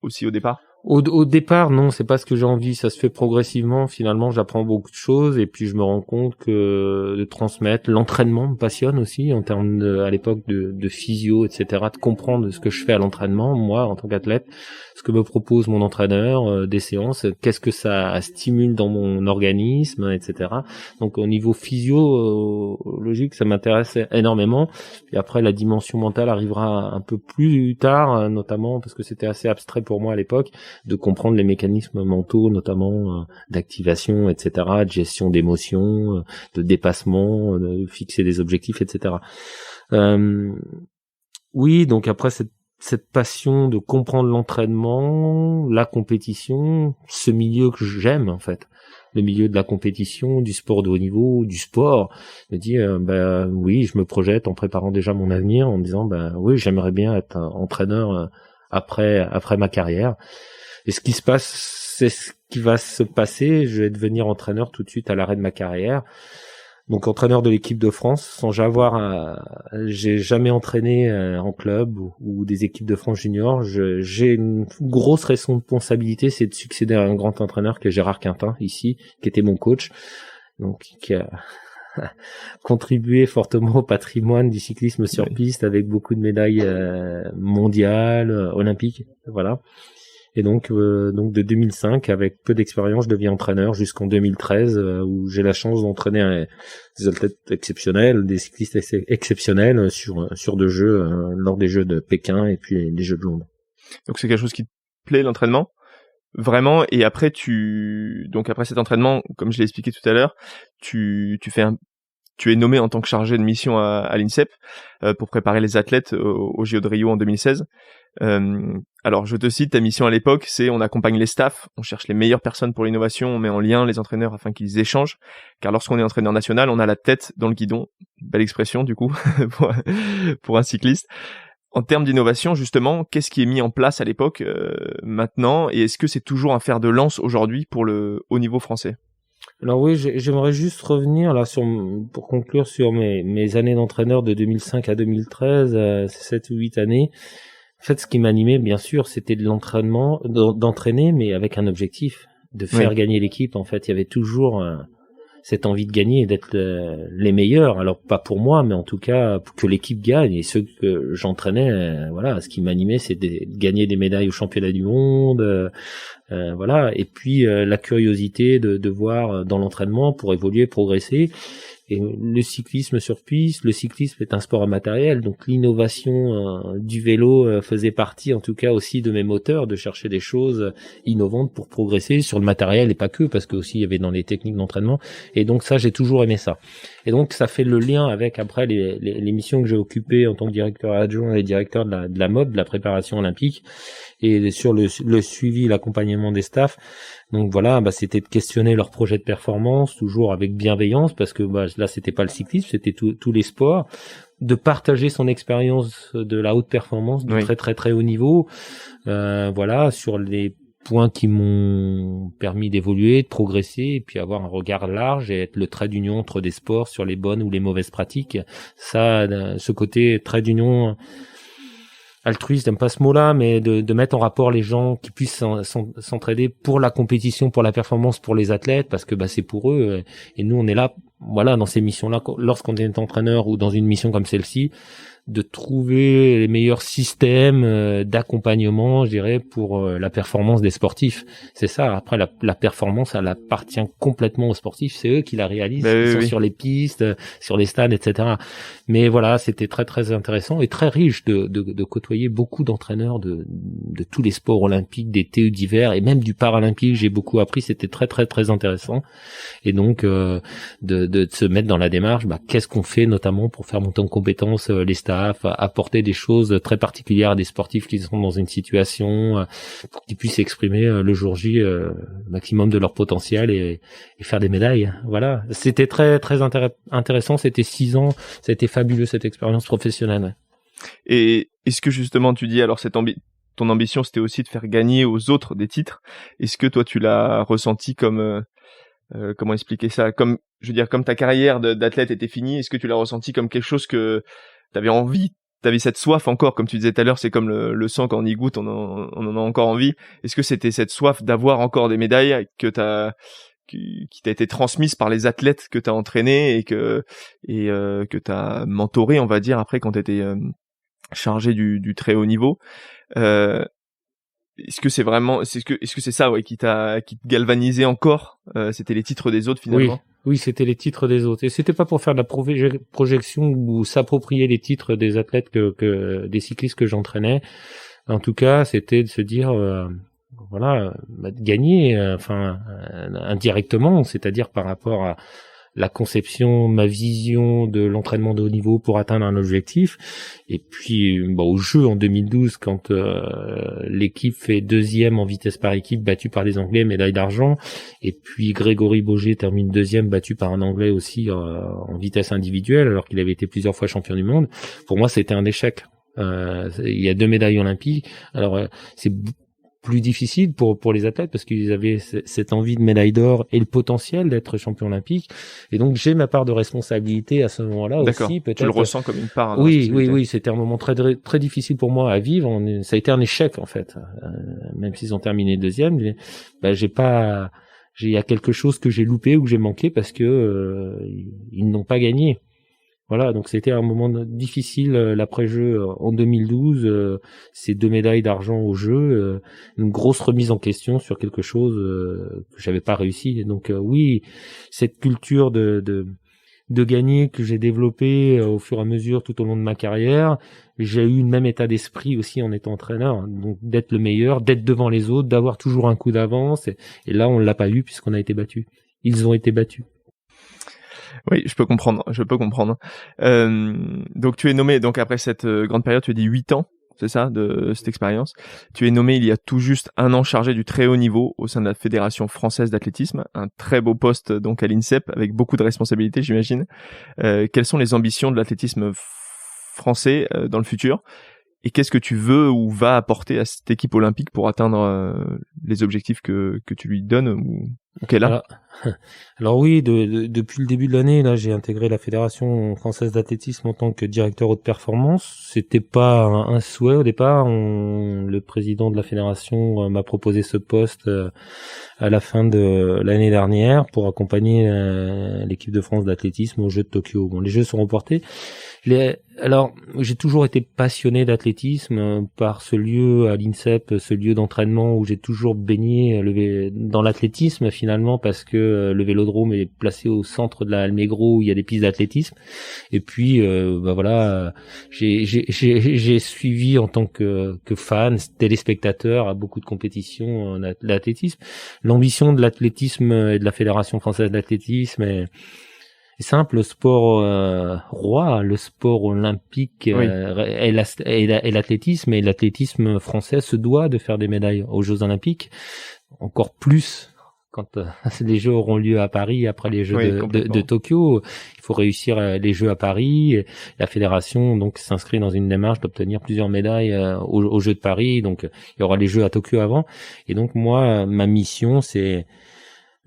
aussi au départ? Au départ, non, c'est pas ce que j'ai envie. Ça se fait progressivement. Finalement, j'apprends beaucoup de choses et puis je me rends compte que de transmettre, l'entraînement me passionne aussi en termes à l'époque de physio, etc. De comprendre ce que je fais à l'entraînement, moi en tant qu'athlète, ce que me propose mon entraîneur, des séances, qu'est-ce que ça stimule dans mon organisme, etc. Donc au niveau physiologique, ça m'intéresse énormément. Et après, la dimension mentale arrivera un peu plus tard, notamment parce que c'était assez abstrait pour moi à l'époque, de comprendre les mécanismes mentaux, notamment d'activation, etc., de gestion d'émotions, de dépassement, de fixer des objectifs, etc. Oui, donc après cette passion de comprendre l'entraînement, la compétition, ce milieu que j'aime en fait, le milieu de la compétition, du sport de haut niveau, du sport, me dit oui, je me projette en préparant déjà mon avenir, en me disant oui, j'aimerais bien être un entraîneur après ma carrière. Et ce qui se passe, c'est ce qui va se passer. Je vais devenir entraîneur tout de suite à l'arrêt de ma carrière. Donc entraîneur de l'équipe de France, sans j'ai jamais entraîné en club ou des équipes de France junior. J'ai une grosse responsabilité, c'est de succéder à un grand entraîneur que Gérard Quintin ici, qui était mon coach, donc qui a contribué fortement au patrimoine du cyclisme sur piste avec beaucoup de médailles mondiales, olympiques, voilà. Et donc de 2005, avec peu d'expérience, je deviens entraîneur jusqu'en 2013, où j'ai la chance d'entraîner des athlètes exceptionnels, des cyclistes exceptionnels sur 2 jeux, lors des Jeux de Pékin et puis les Jeux de Londres. Donc c'est quelque chose qui te plaît, l'entraînement, vraiment. Et après après cet entraînement, comme je l'ai expliqué tout à l'heure, tu es nommé en tant que chargé de mission à l'INSEP pour préparer les athlètes au JO de Rio en 2016. Alors je te cite, ta mission à l'époque, c'est on accompagne les staffs, on cherche les meilleures personnes pour l'innovation, on met en lien les entraîneurs afin qu'ils échangent, car lorsqu'on est entraîneur national, on a la tête dans le guidon. Belle expression du coup pour un cycliste. En termes d'innovation, justement, qu'est-ce qui est mis en place à l'époque maintenant, et est-ce que c'est toujours un fer de lance aujourd'hui pour le haut niveau français? Alors oui, j'aimerais juste revenir là pour conclure sur mes années d'entraîneur de 2005 à 2013, 7 ou 8 années. En fait, ce qui m'animait, bien sûr, c'était de l'entraînement, d'entraîner, mais avec un objectif, de faire gagner l'équipe. En fait, il y avait toujours cette envie de gagner et d'être les meilleurs. Alors, pas pour moi, mais en tout cas, pour que l'équipe gagne. Et ceux que j'entraînais, voilà, ce qui m'animait, c'est de gagner des médailles au championnat du monde, voilà. Et puis, la curiosité de voir dans l'entraînement pour évoluer, progresser. Et le cyclisme sur piste, le cyclisme est un sport immatériel, donc l'innovation du vélo faisait partie en tout cas aussi de mes moteurs, de chercher des choses innovantes pour progresser sur le matériel et pas que, parce que aussi il y avait dans les techniques d'entraînement. Et donc ça, j'ai toujours aimé ça. Et donc ça fait le lien avec après les missions que j'ai occupées en tant que directeur adjoint et directeur de la mode, de la préparation olympique, et sur le suivi, l'accompagnement des staffs. Donc voilà, c'était de questionner leurs projets de performance, toujours avec bienveillance, parce que là c'était pas le cyclisme, c'était tous les sports, de partager son expérience de la haute performance, du très très très haut niveau, voilà, sur les points qui m'ont permis d'évoluer, de progresser, et puis avoir un regard large et être le trait d'union entre des sports sur les bonnes ou les mauvaises pratiques. Ça, ce côté trait d'union altruiste, j'aime pas ce mot-là, mais de mettre en rapport les gens qui puissent s'entraider pour la compétition, pour la performance, pour les athlètes, parce que c'est pour eux. Et nous, on est là, voilà, dans ces missions-là, lorsqu'on est entraîneur ou dans une mission comme celle-ci, de trouver les meilleurs systèmes d'accompagnement, je dirais, pour la performance des sportifs. C'est ça. Après, la performance, elle appartient complètement aux sportifs. C'est eux qui la réalisent. Ils sont sur les pistes, sur les stades, etc. Mais voilà, c'était très, très intéressant et très riche de côtoyer beaucoup d'entraîneurs de tous les sports olympiques, d'été, d'hiver et même du paralympique. J'ai beaucoup appris. C'était très, très, très intéressant. Et donc, de se mettre dans la démarche, qu'est-ce qu'on fait notamment pour faire monter en compétence les staffs, apporter des choses très particulières à des sportifs qui sont dans une situation pour qu'ils puissent exprimer le jour J le maximum de leur potentiel et faire des médailles. Voilà, c'était très très intéressant. C'était 6 ans, ça a été fabuleux cette expérience professionnelle. Et est-ce que justement tu dis alors ton ambition c'était aussi de faire gagner aux autres des titres? Est-ce que toi tu l'as ressenti comme comment expliquer ça, comme je veux dire comme ta carrière d'athlète était finie, est-ce que tu l'as ressenti comme quelque chose que t'avais envie t'avais cette soif encore, comme tu disais tout à l'heure, c'est comme le sang quand on y goûte, on en a encore envie. Est-ce que c'était cette soif d'avoir encore des médailles qui t'a été transmise par les athlètes que t'as entraînés et que t'as mentoré, on va dire, après quand t'étais chargé du très haut niveau? Est-ce que c'est vraiment, est-ce que c'est ça, ouais, qui te galvanisait encore? C'était les titres des autres finalement? Oui, c'était les titres des autres. Et c'était pas pour faire de la projection ou s'approprier les titres des athlètes que des cyclistes que j'entraînais. En tout cas, c'était de se dire, de gagner, indirectement, c'est-à-dire par rapport à la conception, ma vision de l'entraînement de haut niveau pour atteindre un objectif. Et puis, au jeu en 2012, quand l'équipe fait deuxième en vitesse par équipe, battu par les Anglais, médaille d'argent. Et puis Grégory Boger termine deuxième, battu par un Anglais aussi en vitesse individuelle, alors qu'il avait été plusieurs fois champion du monde. Pour moi, c'était un échec. Il y a 2 médailles olympiques. Alors, c'est plus difficile pour les athlètes parce qu'ils avaient cette envie de médaille d'or et le potentiel d'être champion olympique. Et donc j'ai ma part de responsabilité à ce moment-là. D'accord. Aussi. Peut-être. Tu le ressens comme une part. Oui. C'était un moment très très difficile pour moi à vivre. Ça a été un échec en fait. Même s'ils ont terminé deuxième, il y a quelque chose que j'ai loupé ou que j'ai manqué parce que ils n'ont pas gagné. Voilà, donc c'était un moment difficile l'après-jeu en 2012, ces 2 médailles d'argent au jeu, une grosse remise en question sur quelque chose que j'avais pas réussi. Donc oui, cette culture de gagner que j'ai développée au fur et à mesure tout au long de ma carrière, j'ai eu le même état d'esprit aussi en étant entraîneur, donc d'être le meilleur, d'être devant les autres, d'avoir toujours un coup d'avance. Et là, on l'a pas eu puisqu'on a été battus. Ils ont été battus. Oui, je peux comprendre. Donc tu es nommé, donc après cette grande période, tu as dit 8 ans, c'est ça, de cette expérience. Tu es nommé il y a tout juste 1 an chargé du très haut niveau au sein de la Fédération française d'athlétisme, un très beau poste donc à l'INSEP avec beaucoup de responsabilités, j'imagine. Quelles sont les ambitions de l'athlétisme français dans le futur? Et qu'est-ce que tu veux ou vas apporter à cette équipe olympique pour atteindre les objectifs que tu lui donnes ou qu'elle a? Alors oui, depuis le début de l'année, là, j'ai intégré la Fédération française d'athlétisme en tant que directeur haute performance. C'était pas un souhait au départ. Le président de la fédération m'a proposé ce poste à la fin de l'année dernière pour accompagner l'équipe de France d'athlétisme aux Jeux de Tokyo. Bon, les Jeux sont reportés. Alors, j'ai toujours été passionné d'athlétisme par ce lieu à l'INSEP, ce lieu d'entraînement où j'ai toujours baigné dans l'athlétisme finalement parce que le vélodrome est placé au centre de la Almegro où il y a des pistes d'athlétisme. Et puis, j'ai suivi en tant que fan, téléspectateur à beaucoup de compétitions d'athlétisme. L'ambition de l'athlétisme et de la Fédération française d'athlétisme est simple, le sport roi, le sport olympique et l'athlétisme, et l'athlétisme français se doit de faire des médailles aux Jeux olympiques, encore plus quand les Jeux auront lieu à Paris après les Jeux de Tokyo. Il faut réussir les Jeux à Paris. Et la fédération donc s'inscrit dans une démarche d'obtenir plusieurs médailles aux Jeux de Paris. Donc il y aura les Jeux à Tokyo avant. Et donc moi, ma mission, c'est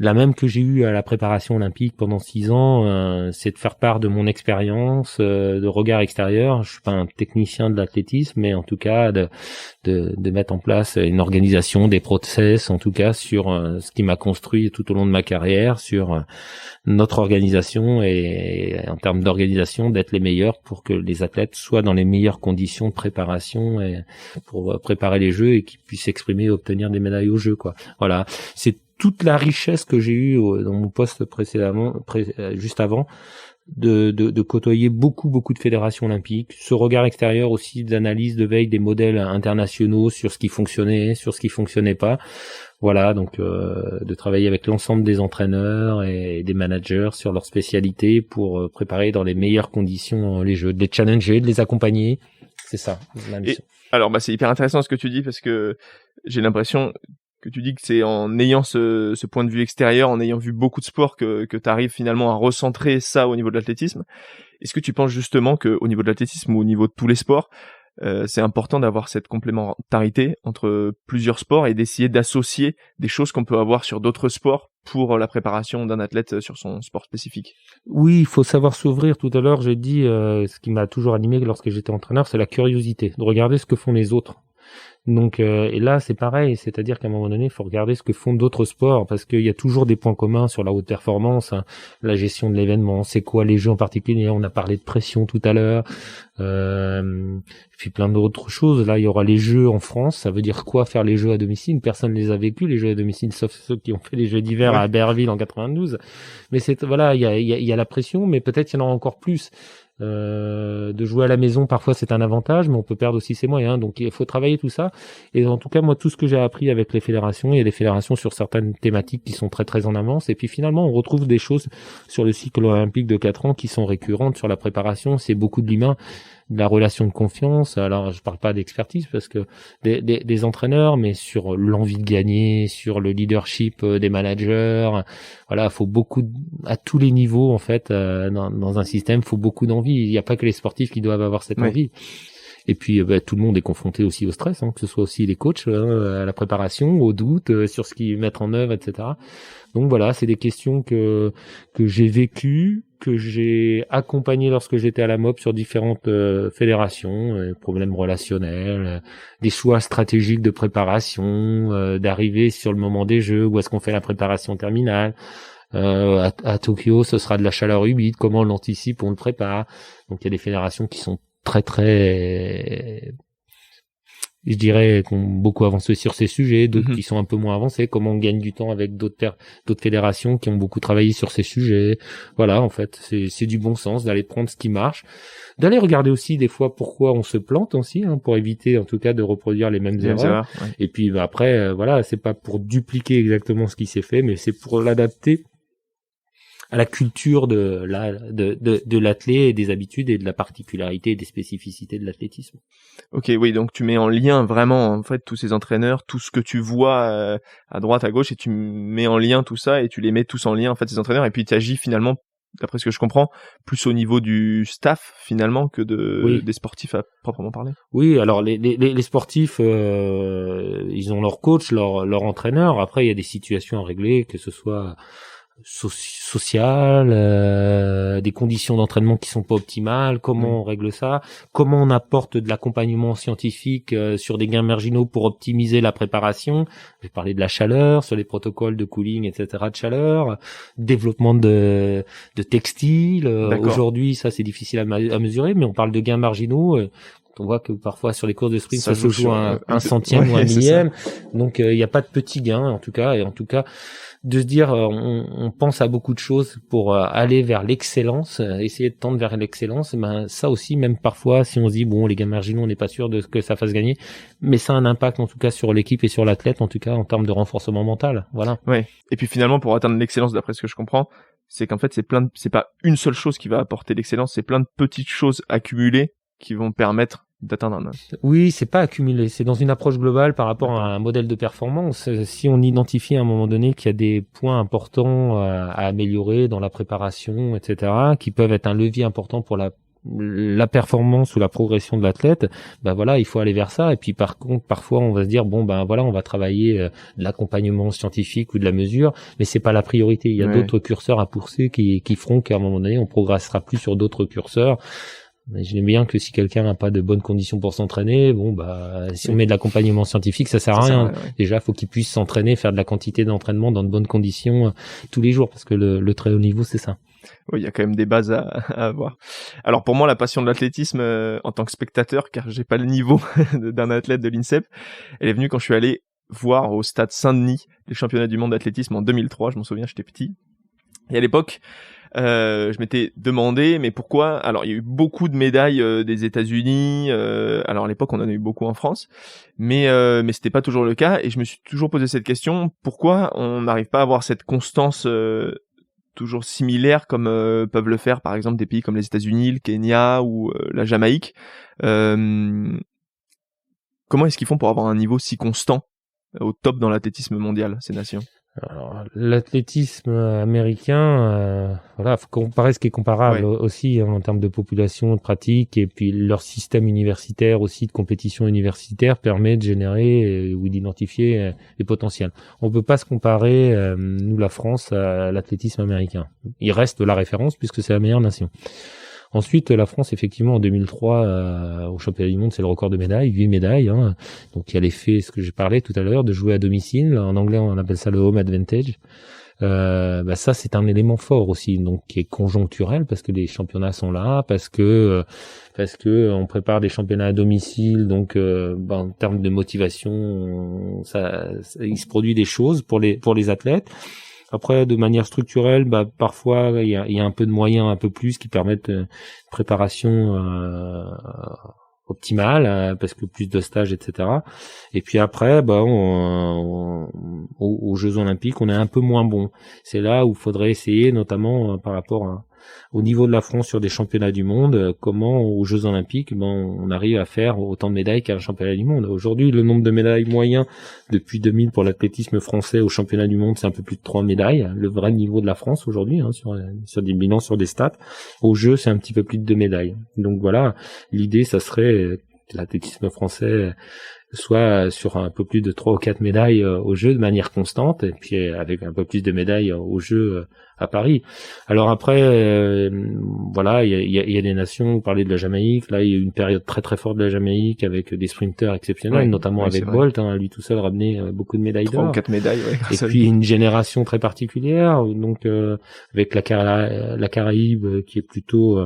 la même que j'ai eue à la préparation olympique pendant 6 ans, c'est de faire part de mon expérience, de regard extérieur. Je suis pas un technicien de l'athlétisme, mais en tout cas de mettre en place une organisation, des process, en tout cas sur ce qui m'a construit tout au long de ma carrière, sur notre organisation et en termes d'organisation d'être les meilleurs pour que les athlètes soient dans les meilleures conditions de préparation et pour préparer les Jeux et qu'ils puissent s'exprimer et obtenir des médailles aux Jeux, quoi. Voilà, c'est toute la richesse que j'ai eue dans mon poste précédemment, juste avant, de côtoyer beaucoup de fédérations olympiques, ce regard extérieur aussi d'analyse, de veille des modèles internationaux sur ce qui fonctionnait, sur ce qui fonctionnait pas. Voilà, donc de travailler avec l'ensemble des entraîneurs et des managers sur leur spécialité pour préparer dans les meilleures conditions les Jeux, de les challenger, de les accompagner. C'est ça, la mission. Alors c'est hyper intéressant ce que tu dis parce que j'ai l'impression que tu dis que c'est en ayant ce point de vue extérieur, en ayant vu beaucoup de sports que tu arrives finalement à recentrer ça au niveau de l'athlétisme. Est-ce que tu penses justement qu'au niveau de l'athlétisme ou au niveau de tous les sports, c'est important d'avoir cette complémentarité entre plusieurs sports et d'essayer d'associer des choses qu'on peut avoir sur d'autres sports pour la préparation d'un athlète sur son sport spécifique? Oui, il faut savoir s'ouvrir. Tout à l'heure, j'ai dit, ce qui m'a toujours animé lorsque j'étais entraîneur, c'est la curiosité, de regarder ce que font les autres. Donc, et là, c'est pareil, c'est-à-dire qu'à un moment donné, il faut regarder ce que font d'autres sports, parce qu'il y a toujours des points communs sur la haute performance, hein, la gestion de l'événement, c'est quoi les jeux en particulier, on a parlé de pression tout à l'heure, puis plein d'autres choses. Là, il y aura les jeux en France, ça veut dire quoi faire les jeux à domicile? Personne ne les a vécus, les jeux à domicile, sauf ceux qui ont fait les jeux d'hiver à Berville en 92. Mais voilà, il y a la pression, mais peut-être il y en aura encore plus. De jouer à la maison, parfois c'est un avantage, mais on peut perdre aussi ses moyens, donc il faut travailler tout ça. Et en tout cas, moi, tout ce que j'ai appris avec les fédérations, il y a des fédérations sur certaines thématiques qui sont très très en avance, et puis finalement on retrouve des choses sur le cycle olympique de 4 ans qui sont récurrentes sur la préparation. C'est beaucoup de l'humain, de la relation de confiance. Alors je parle pas d'expertise parce que des entraîneurs, mais sur l'envie de gagner, sur le leadership des managers. Voilà, faut à tous les niveaux en fait, dans un système, faut beaucoup d'envie. Il n'y a pas que les sportifs qui doivent avoir cette envie. Et puis tout le monde est confronté aussi au stress, hein, que ce soit aussi les coachs, à la préparation, aux doutes sur ce qu'ils mettent en œuvre, etc. Donc voilà, c'est des questions que j'ai vécues, que j'ai accompagnées lorsque j'étais à la MOP sur différentes fédérations, problèmes relationnels, des choix stratégiques de préparation, d'arriver sur le moment des jeux, où est-ce qu'on fait la préparation terminale. À Tokyo, ce sera de la chaleur humide, comment on l'anticipe, on le prépare. Donc il y a des fédérations qui sont très très, je dirais, qui ont beaucoup avancé sur ces sujets, d'autres qui sont un peu moins avancés. Comment on gagne du temps avec d'autres fédérations qui ont beaucoup travaillé sur ces sujets. Voilà, en fait, c'est du bon sens d'aller prendre ce qui marche, d'aller regarder aussi des fois pourquoi on se plante aussi, hein, pour éviter en tout cas de reproduire les mêmes erreurs. Et puis après, voilà, c'est pas pour dupliquer exactement ce qui s'est fait, mais c'est pour l'adapter à la culture de l'athlète et des habitudes et de la particularité et des spécificités de l'athlétisme. Ok, oui, donc tu mets en lien vraiment en fait tous ces entraîneurs, tout ce que tu vois à droite, à gauche, et tu mets en lien tout ça et tu les mets tous en lien en fait ces entraîneurs, et puis tu agis finalement, d'après ce que je comprends, plus au niveau du staff finalement que des sportifs à proprement parler. Oui, alors les sportifs, ils ont leur coach, leur entraîneur. Après, il y a des situations à régler, que ce soit social, des conditions d'entraînement qui sont pas optimales, comment on règle ça, comment on apporte de l'accompagnement scientifique sur des gains marginaux pour optimiser la préparation. J'ai parlé de la chaleur, sur les protocoles de cooling, etc., de chaleur, développement de textiles. Aujourd'hui, ça c'est difficile à mesurer, mais on parle de gains marginaux. On voit que parfois sur les courses de sprint, ça se joue un centième ou un millième. Donc il n'y a pas de petits gains en tout cas, et en tout cas de se dire on pense à beaucoup de choses pour aller vers l'excellence, essayer de tendre vers l'excellence. Ben ça aussi, même parfois si on se dit bon, les gains marginaux, on n'est pas sûr de ce que ça fasse gagner, mais ça a un impact en tout cas sur l'équipe et sur l'athlète, en tout cas en termes de renforcement mental. Voilà. Ouais. Et puis finalement, pour atteindre l'excellence, d'après ce que je comprends, c'est qu'en fait c'est pas une seule chose qui va apporter l'excellence, c'est plein de petites choses accumulées qui vont permettre d'atteindre un. Oui, c'est pas accumulé, c'est dans une approche globale par rapport à un modèle de performance. Si on identifie à un moment donné qu'il y a des points importants à améliorer dans la préparation, etc., qui peuvent être un levier important pour la performance ou la progression de l'athlète, ben voilà, il faut aller vers ça. Et puis par contre, parfois on va se dire bon ben voilà, on va travailler de l'accompagnement scientifique ou de la mesure, mais c'est pas la priorité. Il y a d'autres curseurs à pousser qui feront qu'à un moment donné on progressera plus sur d'autres curseurs. J'aime bien que si quelqu'un n'a pas de bonnes conditions pour s'entraîner, bon bah si on met de l'accompagnement scientifique, ça sert à rien. Déjà, faut qu'il puisse s'entraîner, faire de la quantité d'entraînement dans de bonnes conditions tous les jours, parce que le très haut niveau, c'est ça. Oui, il y a quand même des bases à avoir. Alors pour moi, la passion de l'athlétisme en tant que spectateur, car j'ai pas le niveau d'un athlète de l'INSEP, elle est venue quand je suis allé voir au stade Saint-Denis les championnats du monde d'athlétisme en 2003. Je m'en souviens, j'étais petit. Et à l'époque, je m'étais demandé, mais pourquoi? Alors, il y a eu beaucoup de médailles des États-Unis. Alors, à l'époque, on en a eu beaucoup en France, mais c'était pas toujours le cas. Et je me suis toujours posé cette question: pourquoi on n'arrive pas à avoir cette constance toujours similaire comme peuvent le faire, par exemple, des pays comme les États-Unis, le Kenya ou la Jamaïque? Comment est-ce qu'ils font pour avoir un niveau si constant au top dans l'athlétisme mondial, ces nations? Alors, l'athlétisme américain, voilà, faut comparer ce qui est comparable aussi en termes de population, de pratique, et puis leur système universitaire aussi de compétition universitaire permet de générer ou d'identifier des potentiels. On peut pas se comparer, nous la France, à l'athlétisme américain. Il reste la référence puisque c'est la meilleure nation. Ensuite, la France, effectivement, en 2003, au championnat du monde, c'est le record de médailles, 8 médailles. Hein. Donc, il y a l'effet, ce que j'ai parlé tout à l'heure, de jouer à domicile. En anglais, on appelle ça le home advantage. Ça, c'est un élément fort aussi, donc qui est conjoncturel parce que les championnats sont là, parce que on prépare des championnats à domicile. Donc, en termes de motivation, il se produit des choses pour les athlètes. Après, de manière structurelle, parfois il y a un peu de moyens, un peu plus, qui permettent une préparation optimale, parce que plus de stages, etc. Et puis après, aux Jeux Olympiques, on est un peu moins bon. C'est là où il faudrait essayer, notamment par rapport au niveau de la France sur des championnats du monde, comment aux Jeux Olympiques, on arrive à faire autant de médailles qu'à un championnat du monde. Aujourd'hui, le nombre de médailles moyen depuis 2000 pour l'athlétisme français au championnat du monde, c'est un peu plus de 3 médailles. Le vrai niveau de la France aujourd'hui, sur des bilans, sur des stats. Aux Jeux, c'est un petit peu plus de 2 médailles. Donc voilà, l'idée, ça serait que l'athlétisme français soit sur un peu plus de 3 ou 4 médailles aux Jeux de manière constante, et puis avec un peu plus de médailles aux Jeux à Paris. Alors après, voilà, il y a des nations, vous parlez de la Jamaïque, là il y a eu une période très très forte de la Jamaïque avec des sprinteurs exceptionnels, notamment avec Bolt, lui tout seul ramené beaucoup de médailles d'or. 3 ou 4 médailles, Et puis une génération très particulière, donc avec la Caraïbe qui est plutôt,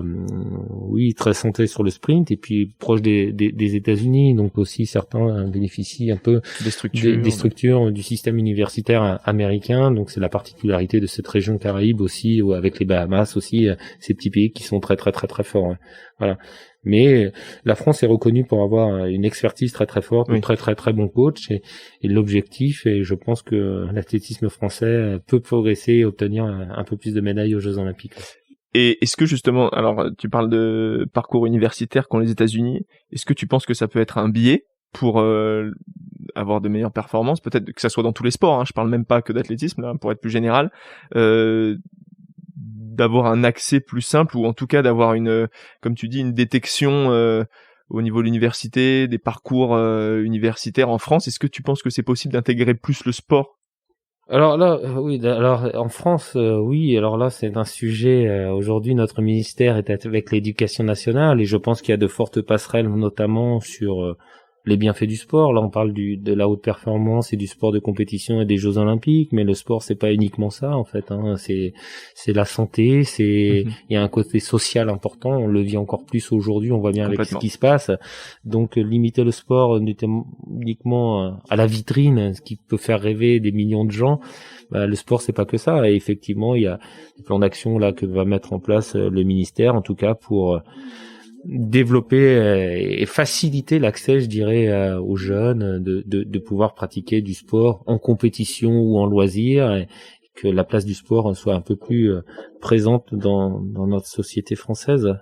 très centrée sur le sprint, et puis proche des États-Unis, donc aussi certains bénéficient un peu des structures du système universitaire américain. Donc c'est la particularité de cette région Caraïbe aussi, ou avec les Bahamas aussi, ces petits pays qui sont très très très très forts. Voilà. Mais la France est reconnue pour avoir une expertise très très forte, un très très très bon coach, et l'objectif, et je pense que l'athlétisme français peut progresser et obtenir un peu plus de médailles aux Jeux Olympiques. Et est-ce que justement, alors tu parles de parcours universitaire qu'ont les États-Unis, est-ce que tu penses que ça peut être un biais pour avoir de meilleures performances, peut-être que ça soit dans tous les sports, je parle même pas que d'athlétisme là, pour être plus général, d'avoir un accès plus simple, ou en tout cas d'avoir comme tu dis, une détection au niveau de l'université, des parcours universitaires en France. Est-ce que tu penses que c'est possible d'intégrer plus le sport? Alors là, oui. Alors en France, oui. Alors là, c'est un sujet. Aujourd'hui, notre ministère est avec l'Éducation nationale, et je pense qu'il y a de fortes passerelles, notamment sur les bienfaits du sport. Là, on parle de la haute performance et du sport de compétition et des Jeux Olympiques, mais le sport, c'est pas uniquement ça, en fait. C'est la santé, il y a un côté social important. On le vit encore plus aujourd'hui. On voit bien avec ce qui se passe. Donc, limiter le sport uniquement à la vitrine, ce qui peut faire rêver des millions de gens. Le sport, c'est pas que ça. Et effectivement, il y a des plans d'action là que va mettre en place le ministère, en tout cas pour développer et faciliter l'accès, je dirais, aux jeunes de pouvoir pratiquer du sport en compétition ou en loisir, et que la place du sport soit un peu plus présente dans notre société française.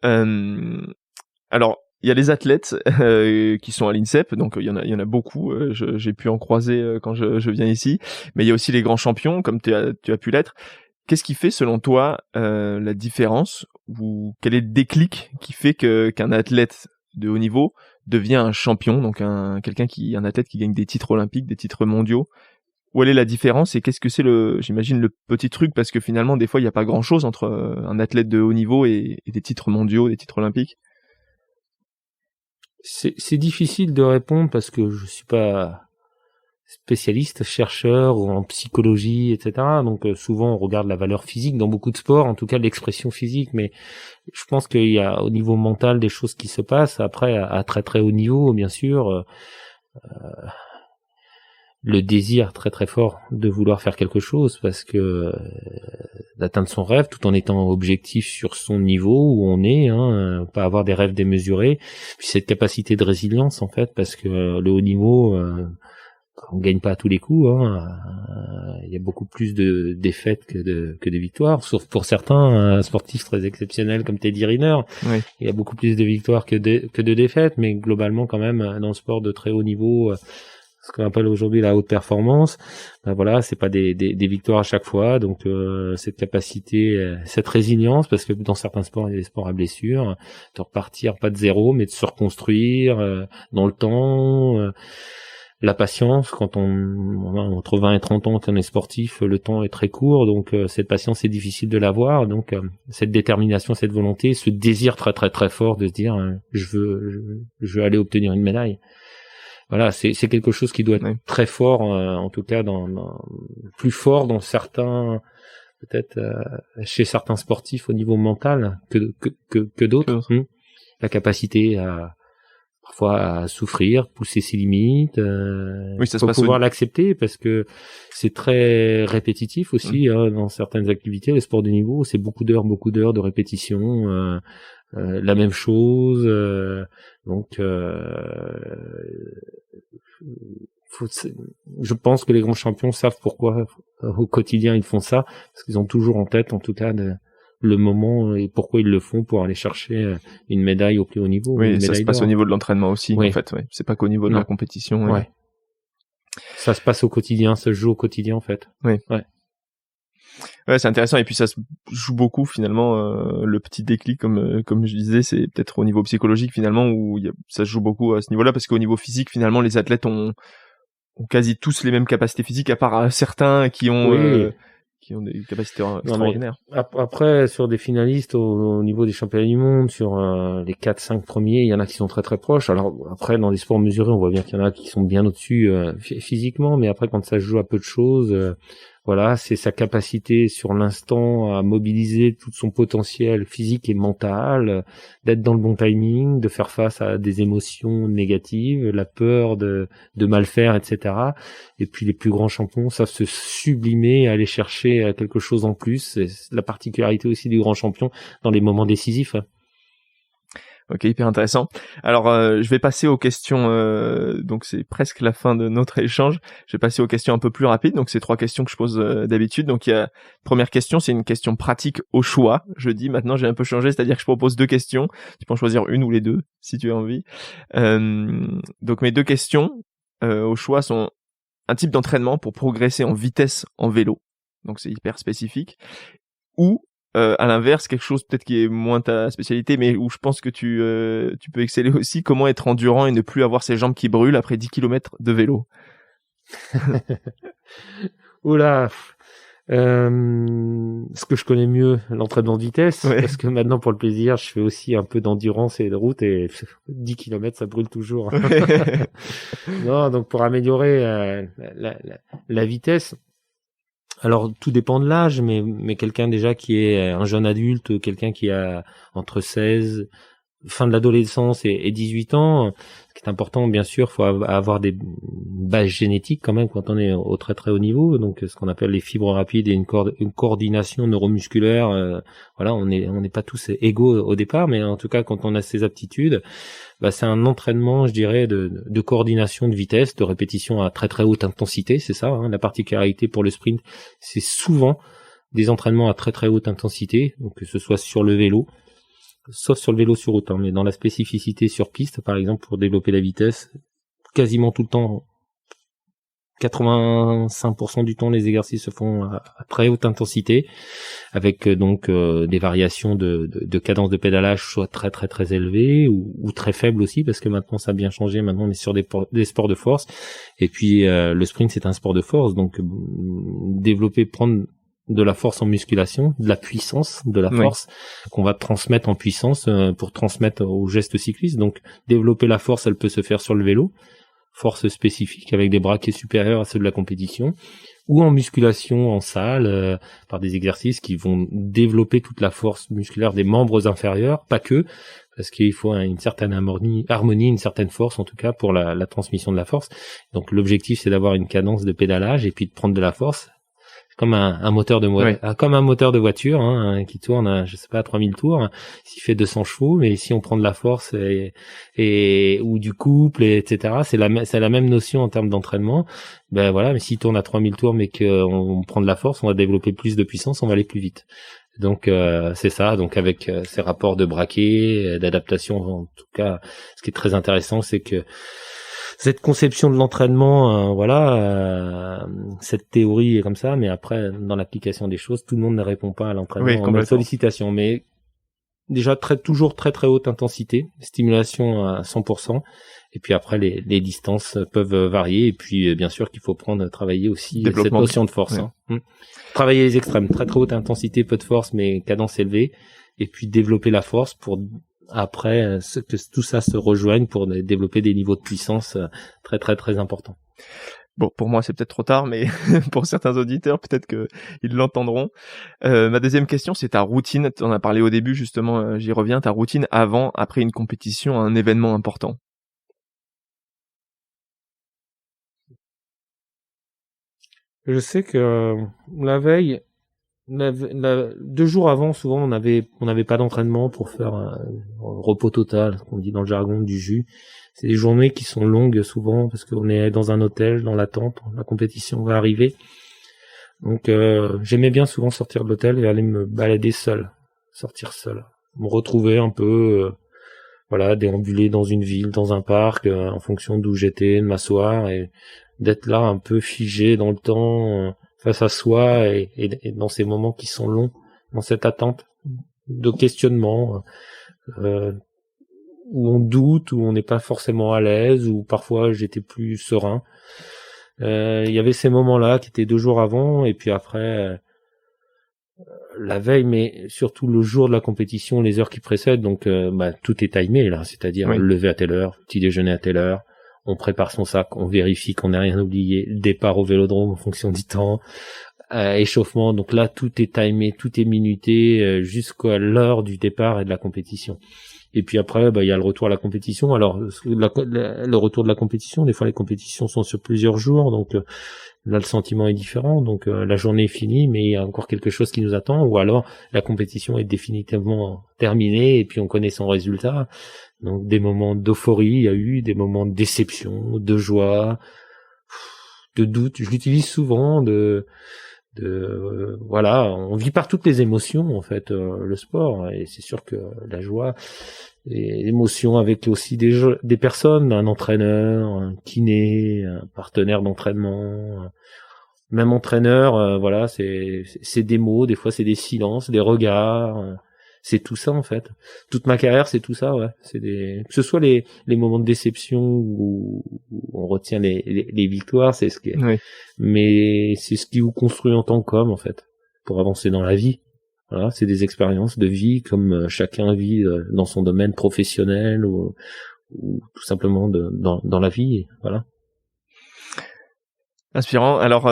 Alors, il y a les athlètes qui sont à l'INSEP, donc il y en a beaucoup. J'ai pu en croiser quand je viens ici, mais il y a aussi les grands champions, comme tu as pu l'être. Qu'est-ce qui fait, selon toi, la différence, ou quel est le déclic qui fait qu'un athlète de haut niveau devient un champion, donc un athlète qui gagne des titres olympiques, des titres mondiaux? Où est la différence, et qu'est-ce que c'est j'imagine le petit truc, parce que finalement, des fois, il n'y a pas grand-chose entre un athlète de haut niveau et des titres mondiaux, des titres olympiques? C'est difficile de répondre parce que je suis pas spécialiste, chercheur ou en psychologie, etc. Donc souvent on regarde la valeur physique dans beaucoup de sports, en tout cas l'expression physique, mais je pense qu'il y a au niveau mental des choses qui se passent. Après, à très très haut niveau, bien sûr, le désir très très fort de vouloir faire quelque chose, parce que d'atteindre son rêve tout en étant objectif sur son niveau où on est, pas avoir des rêves démesurés, puis cette capacité de résilience en fait, parce que le haut niveau, on gagne pas à tous les coups, il y a beaucoup plus de défaites que de victoires, sauf pour certains sportifs très exceptionnels comme Teddy Riner. Oui. Il y a beaucoup plus de victoires que de défaites, mais globalement quand même dans le sport de très haut niveau, ce qu'on appelle aujourd'hui la haute performance, ben voilà, c'est pas des victoires à chaque fois, donc cette capacité, cette résilience, parce que dans certains sports, il y a des sports à blessure, de repartir pas de zéro, mais de se reconstruire dans le temps. La patience, quand entre 20 et 30 ans, quand on est sportif, le temps est très court, donc cette patience c'est difficile de l'avoir, donc cette détermination, cette volonté, ce désir très très très fort de se dire je veux aller obtenir une médaille. Voilà, c'est quelque chose qui doit être très fort, en tout cas plus fort dans certains, peut-être chez certains sportifs au niveau mental que d'autres. La capacité à parfois à souffrir, pousser ses limites, ça faut pouvoir l'accepter parce que c'est très répétitif aussi dans certaines activités. Le sport de niveau, c'est beaucoup d'heures de répétition, la même chose. Donc, je pense que les grands champions savent pourquoi au quotidien ils font ça, parce qu'ils ont toujours en tête, en tout cas, le moment et pourquoi ils le font pour aller chercher une médaille au plus haut niveau. Oui, ça se passe au niveau de l'entraînement aussi, en fait. Ouais. C'est pas qu'au niveau de la compétition. Ouais. Ça se passe au quotidien, ça se joue au quotidien, en fait. Oui. Ouais, c'est intéressant. Et puis ça se joue beaucoup finalement. Le petit déclic, comme je disais, c'est peut-être au niveau psychologique finalement où ça se joue beaucoup à ce niveau-là, parce qu'au niveau physique finalement, les athlètes ont quasi tous les mêmes capacités physiques, à part certains qui ont des capacités extraordinaires. Après, sur des finalistes au niveau des championnats du monde, sur les 4-5 premiers, il y en a qui sont très très proches. Alors après, dans les sports mesurés, on voit bien qu'il y en a qui sont bien au-dessus physiquement, mais après, quand ça se joue à peu de choses, voilà, c'est sa capacité sur l'instant à mobiliser tout son potentiel physique et mental, d'être dans le bon timing, de faire face à des émotions négatives, la peur de mal faire, etc. Et puis les plus grands champions savent se sublimer et aller chercher quelque chose en plus. C'est la particularité aussi du grand champion dans les moments décisifs. Ok, hyper intéressant. Alors, je vais passer aux questions. Donc, c'est presque la fin de notre échange. Je vais passer aux questions un peu plus rapides. Donc, c'est 3 questions que je pose d'habitude. Donc, il y a première question, c'est une question pratique au choix. Je dis maintenant, j'ai un peu changé, c'est-à-dire que je propose 2 questions. Tu peux en choisir une ou les 2 si tu as envie. Donc, mes 2 questions au choix sont un type d'entraînement pour progresser en vitesse en vélo. Donc, c'est hyper spécifique. Ou à l'inverse, quelque chose peut-être qui est moins ta spécialité, mais où je pense que tu peux exceller aussi, comment être endurant et ne plus avoir ses jambes qui brûlent après 10 km de vélo. Oula, ce que je connais mieux, l'entraînement de vitesse, parce que maintenant pour le plaisir, je fais aussi un peu d'endurance et de route, et 10 km ça brûle toujours. Non, donc pour améliorer la vitesse, alors tout dépend de l'âge, mais quelqu'un déjà qui est un jeune adulte, quelqu'un qui a entre 16, fin de l'adolescence et 18 ans, ce qui est important, bien sûr, faut avoir des bases génétiques quand même quand on est au très très haut niveau, donc ce qu'on appelle les fibres rapides et une coordination neuromusculaire. Voilà, on n'est pas tous égaux au départ, mais en tout cas quand on a ces aptitudes, c'est un entraînement, je dirais, de coordination de vitesse, de répétition à très très haute intensité, c'est ça, la particularité pour le sprint, c'est souvent des entraînements à très très haute intensité, donc que ce soit sur le vélo, sauf sur le vélo sur route, mais dans la spécificité sur piste, par exemple, pour développer la vitesse, quasiment tout le temps, 85% du temps, les exercices se font à très haute intensité, avec donc des variations de cadence de pédalage, soit très très très élevées ou très faibles aussi, parce que maintenant ça a bien changé. Maintenant on est sur des sports de force, et puis le sprint c'est un sport de force, donc prendre de la force en musculation, de la puissance, de la force qu'on va transmettre en puissance pour transmettre au geste cycliste. Donc développer la force, elle peut se faire sur le vélo, force spécifique avec des braquets supérieurs à ceux de la compétition, ou en musculation en salle par des exercices qui vont développer toute la force musculaire des membres inférieurs, pas que, parce qu'il faut une certaine harmonie, une certaine force en tout cas pour la transmission de la force. Donc l'objectif c'est d'avoir une cadence de pédalage et puis de prendre de la force. Comme un moteur de voiture qui tourne à, je sais pas, à 3000 tours, s'il fait 200 chevaux, mais si on prend de la force et ou du couple, etc., c'est la même notion en termes d'entraînement. Ben voilà, mais s'il tourne à 3000 tours mais qu'on prend de la force, on va développer plus de puissance, on va aller plus vite. Donc c'est ça, donc avec ces rapports de braquet, d'adaptation, en tout cas, ce qui est très intéressant, c'est que cette conception de l'entraînement, cette théorie est comme ça, mais après dans l'application des choses, tout le monde ne répond pas à l'entraînement en mode sollicitation. Mais déjà toujours très très haute intensité, stimulation à 100%. Et puis après les distances peuvent varier. Et puis bien sûr qu'il faut travailler aussi cette notion de force. Ouais. Travailler les extrêmes, très très haute intensité, peu de force, mais cadence élevée. Et puis développer la force pour après que tout ça se rejoigne pour développer des niveaux de puissance très très très importants. Bon, pour moi, c'est peut-être trop tard, mais pour certains auditeurs, peut-être qu'ils l'entendront. Ma deuxième question, c'est ta routine. Tu en as parlé au début, justement, j'y reviens. Ta routine avant, après une compétition, un événement important. Je sais que la veille, 2 jours avant, souvent, on n'avait pas d'entraînement pour faire un repos total, qu'on dit dans le jargon du jus. C'est des journées qui sont longues souvent parce qu'on est dans un hôtel, dans l'attente, la compétition va arriver. Donc j'aimais bien souvent sortir de l'hôtel et aller me balader sortir seul, me retrouver un peu, déambuler dans une ville, dans un parc, en fonction d'où j'étais, de m'asseoir et d'être là un peu figé dans le temps, face à soi et dans ces moments qui sont longs, dans cette attente de questionnement, où on doute, où on n'est pas forcément à l'aise, où parfois j'étais plus serein. Il y avait ces moments-là qui étaient 2 jours avant, et puis après la veille, mais surtout le jour de la compétition, les heures qui précèdent. Donc tout est timé là, c'est-à-dire lever à telle heure, petit déjeuner à telle heure, on prépare son sac, on vérifie qu'on n'a rien oublié, départ au vélodrome en fonction du temps, échauffement. Donc là, tout est timé, tout est minuté jusqu'à l'heure du départ et de la compétition. Et puis après, il y a le retour à la compétition. Alors, le retour de la compétition, des fois les compétitions sont sur plusieurs jours, donc là le sentiment est différent. Donc la journée est finie, mais il y a encore quelque chose qui nous attend, ou alors la compétition est définitivement terminée et puis on connaît son résultat. Donc des moments d'euphorie, il y a eu des moments de déception, de joie, de doute. Je l'utilise souvent, on vit par toutes les émotions en fait, le sport, et c'est sûr que la joie et l'émotion avec aussi des personnes, un entraîneur, un kiné, un partenaire d'entraînement, même entraîneur, c'est des mots, des fois c'est des silences, des regards, c'est tout ça en fait. Toute ma carrière c'est tout ça, que ce soit les moments de déception où on retient les victoires, c'est ce qui est, mais c'est ce qui vous construit en tant qu'homme en fait, pour avancer dans la vie. Voilà, c'est des expériences de vie comme chacun vit dans son domaine professionnel ou tout simplement dans la vie, voilà. Inspirant. Alors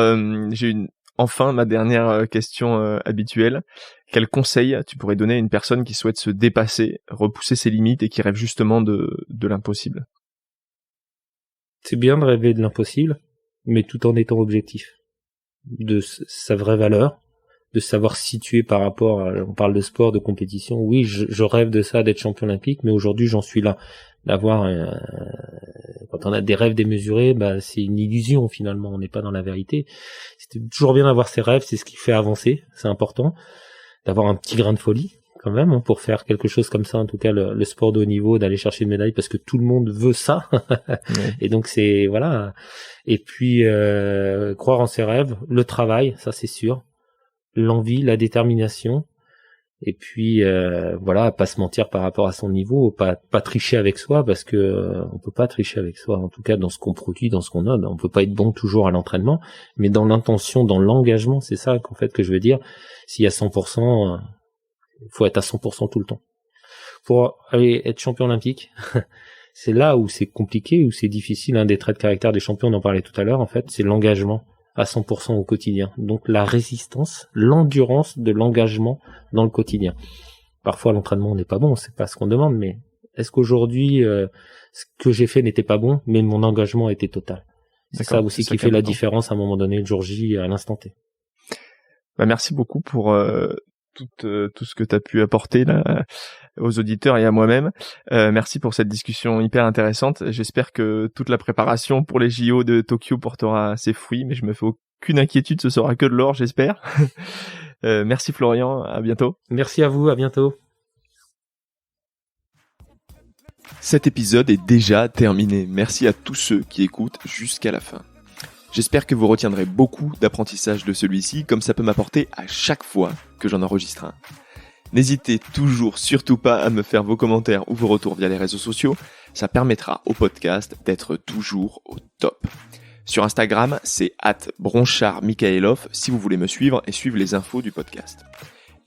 j'ai enfin ma dernière question habituelle. Quel conseil tu pourrais donner à une personne qui souhaite se dépasser, repousser ses limites et qui rêve justement de l'impossible? C'est bien de rêver de l'impossible, mais tout en étant objectif, de sa vraie valeur, de savoir se situer par rapport à, on parle de sport, de compétition. Oui, je rêve de ça, d'être champion olympique, mais aujourd'hui j'en suis là. D'avoir quand on a des rêves démesurés, c'est une illusion finalement, on n'est pas dans la vérité. C'est toujours bien d'avoir ses rêves, c'est ce qui fait avancer, c'est important d'avoir un petit grain de folie quand même pour faire quelque chose comme ça, en tout cas le sport de haut niveau, d'aller chercher une médaille parce que tout le monde veut ça. Et donc c'est voilà. Et puis croire en ses rêves, le travail, ça c'est sûr, l'envie, la détermination. Et puis pas se mentir par rapport à son niveau, pas tricher avec soi, parce que on peut pas tricher avec soi, en tout cas dans ce qu'on produit, dans ce qu'on a. On peut pas être bon toujours à l'entraînement, mais dans l'intention, dans l'engagement, c'est ça qu'en fait que je veux dire. S'il y a 100%, il faut être à 100% tout le temps. Pour aller être champion olympique, c'est là où c'est compliqué, où c'est difficile. Un des traits de caractère des champions, on en parlait tout à l'heure, en fait, c'est l'engagement à 100% au quotidien. Donc la résistance, l'endurance de l'engagement dans le quotidien. Parfois l'entraînement n'est pas bon, c'est pas ce qu'on demande, mais est-ce qu'aujourd'hui ce que j'ai fait n'était pas bon, mais mon engagement était total. C'est ça aussi qui fait la différence à un moment donné, le jour J, à l'instant T. Merci beaucoup pour tout ce que tu as pu apporter là aux auditeurs et à moi-même. Merci pour cette discussion hyper intéressante. J'espère que toute la préparation pour les JO de Tokyo portera ses fruits, mais je me fais aucune inquiétude, ce sera que de l'or, j'espère. Merci Florian, à bientôt. Merci à vous, à bientôt. Cet épisode est déjà terminé. Merci à tous ceux qui écoutent jusqu'à la fin. J'espère que vous retiendrez beaucoup d'apprentissage de celui-ci, comme ça peut m'apporter à chaque fois que j'en enregistre un. N'hésitez surtout pas à me faire vos commentaires ou vos retours via les réseaux sociaux. Ça permettra au podcast d'être toujours au top. Sur Instagram, c'est @broncharmikhaelov si vous voulez me suivre et suivre les infos du podcast.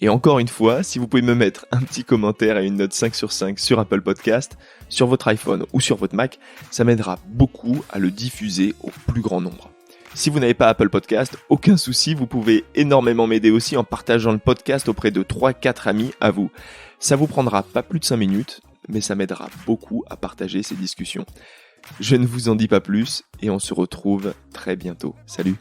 Et encore une fois, si vous pouvez me mettre un petit commentaire et une note 5 sur 5 sur Apple Podcast, sur votre iPhone ou sur votre Mac, ça m'aidera beaucoup à le diffuser au plus grand nombre. Si vous n'avez pas Apple Podcast, aucun souci, vous pouvez énormément m'aider aussi en partageant le podcast auprès de 3-4 amis à vous. Ça vous prendra pas plus de 5 minutes, mais ça m'aidera beaucoup à partager ces discussions. Je ne vous en dis pas plus et on se retrouve très bientôt. Salut!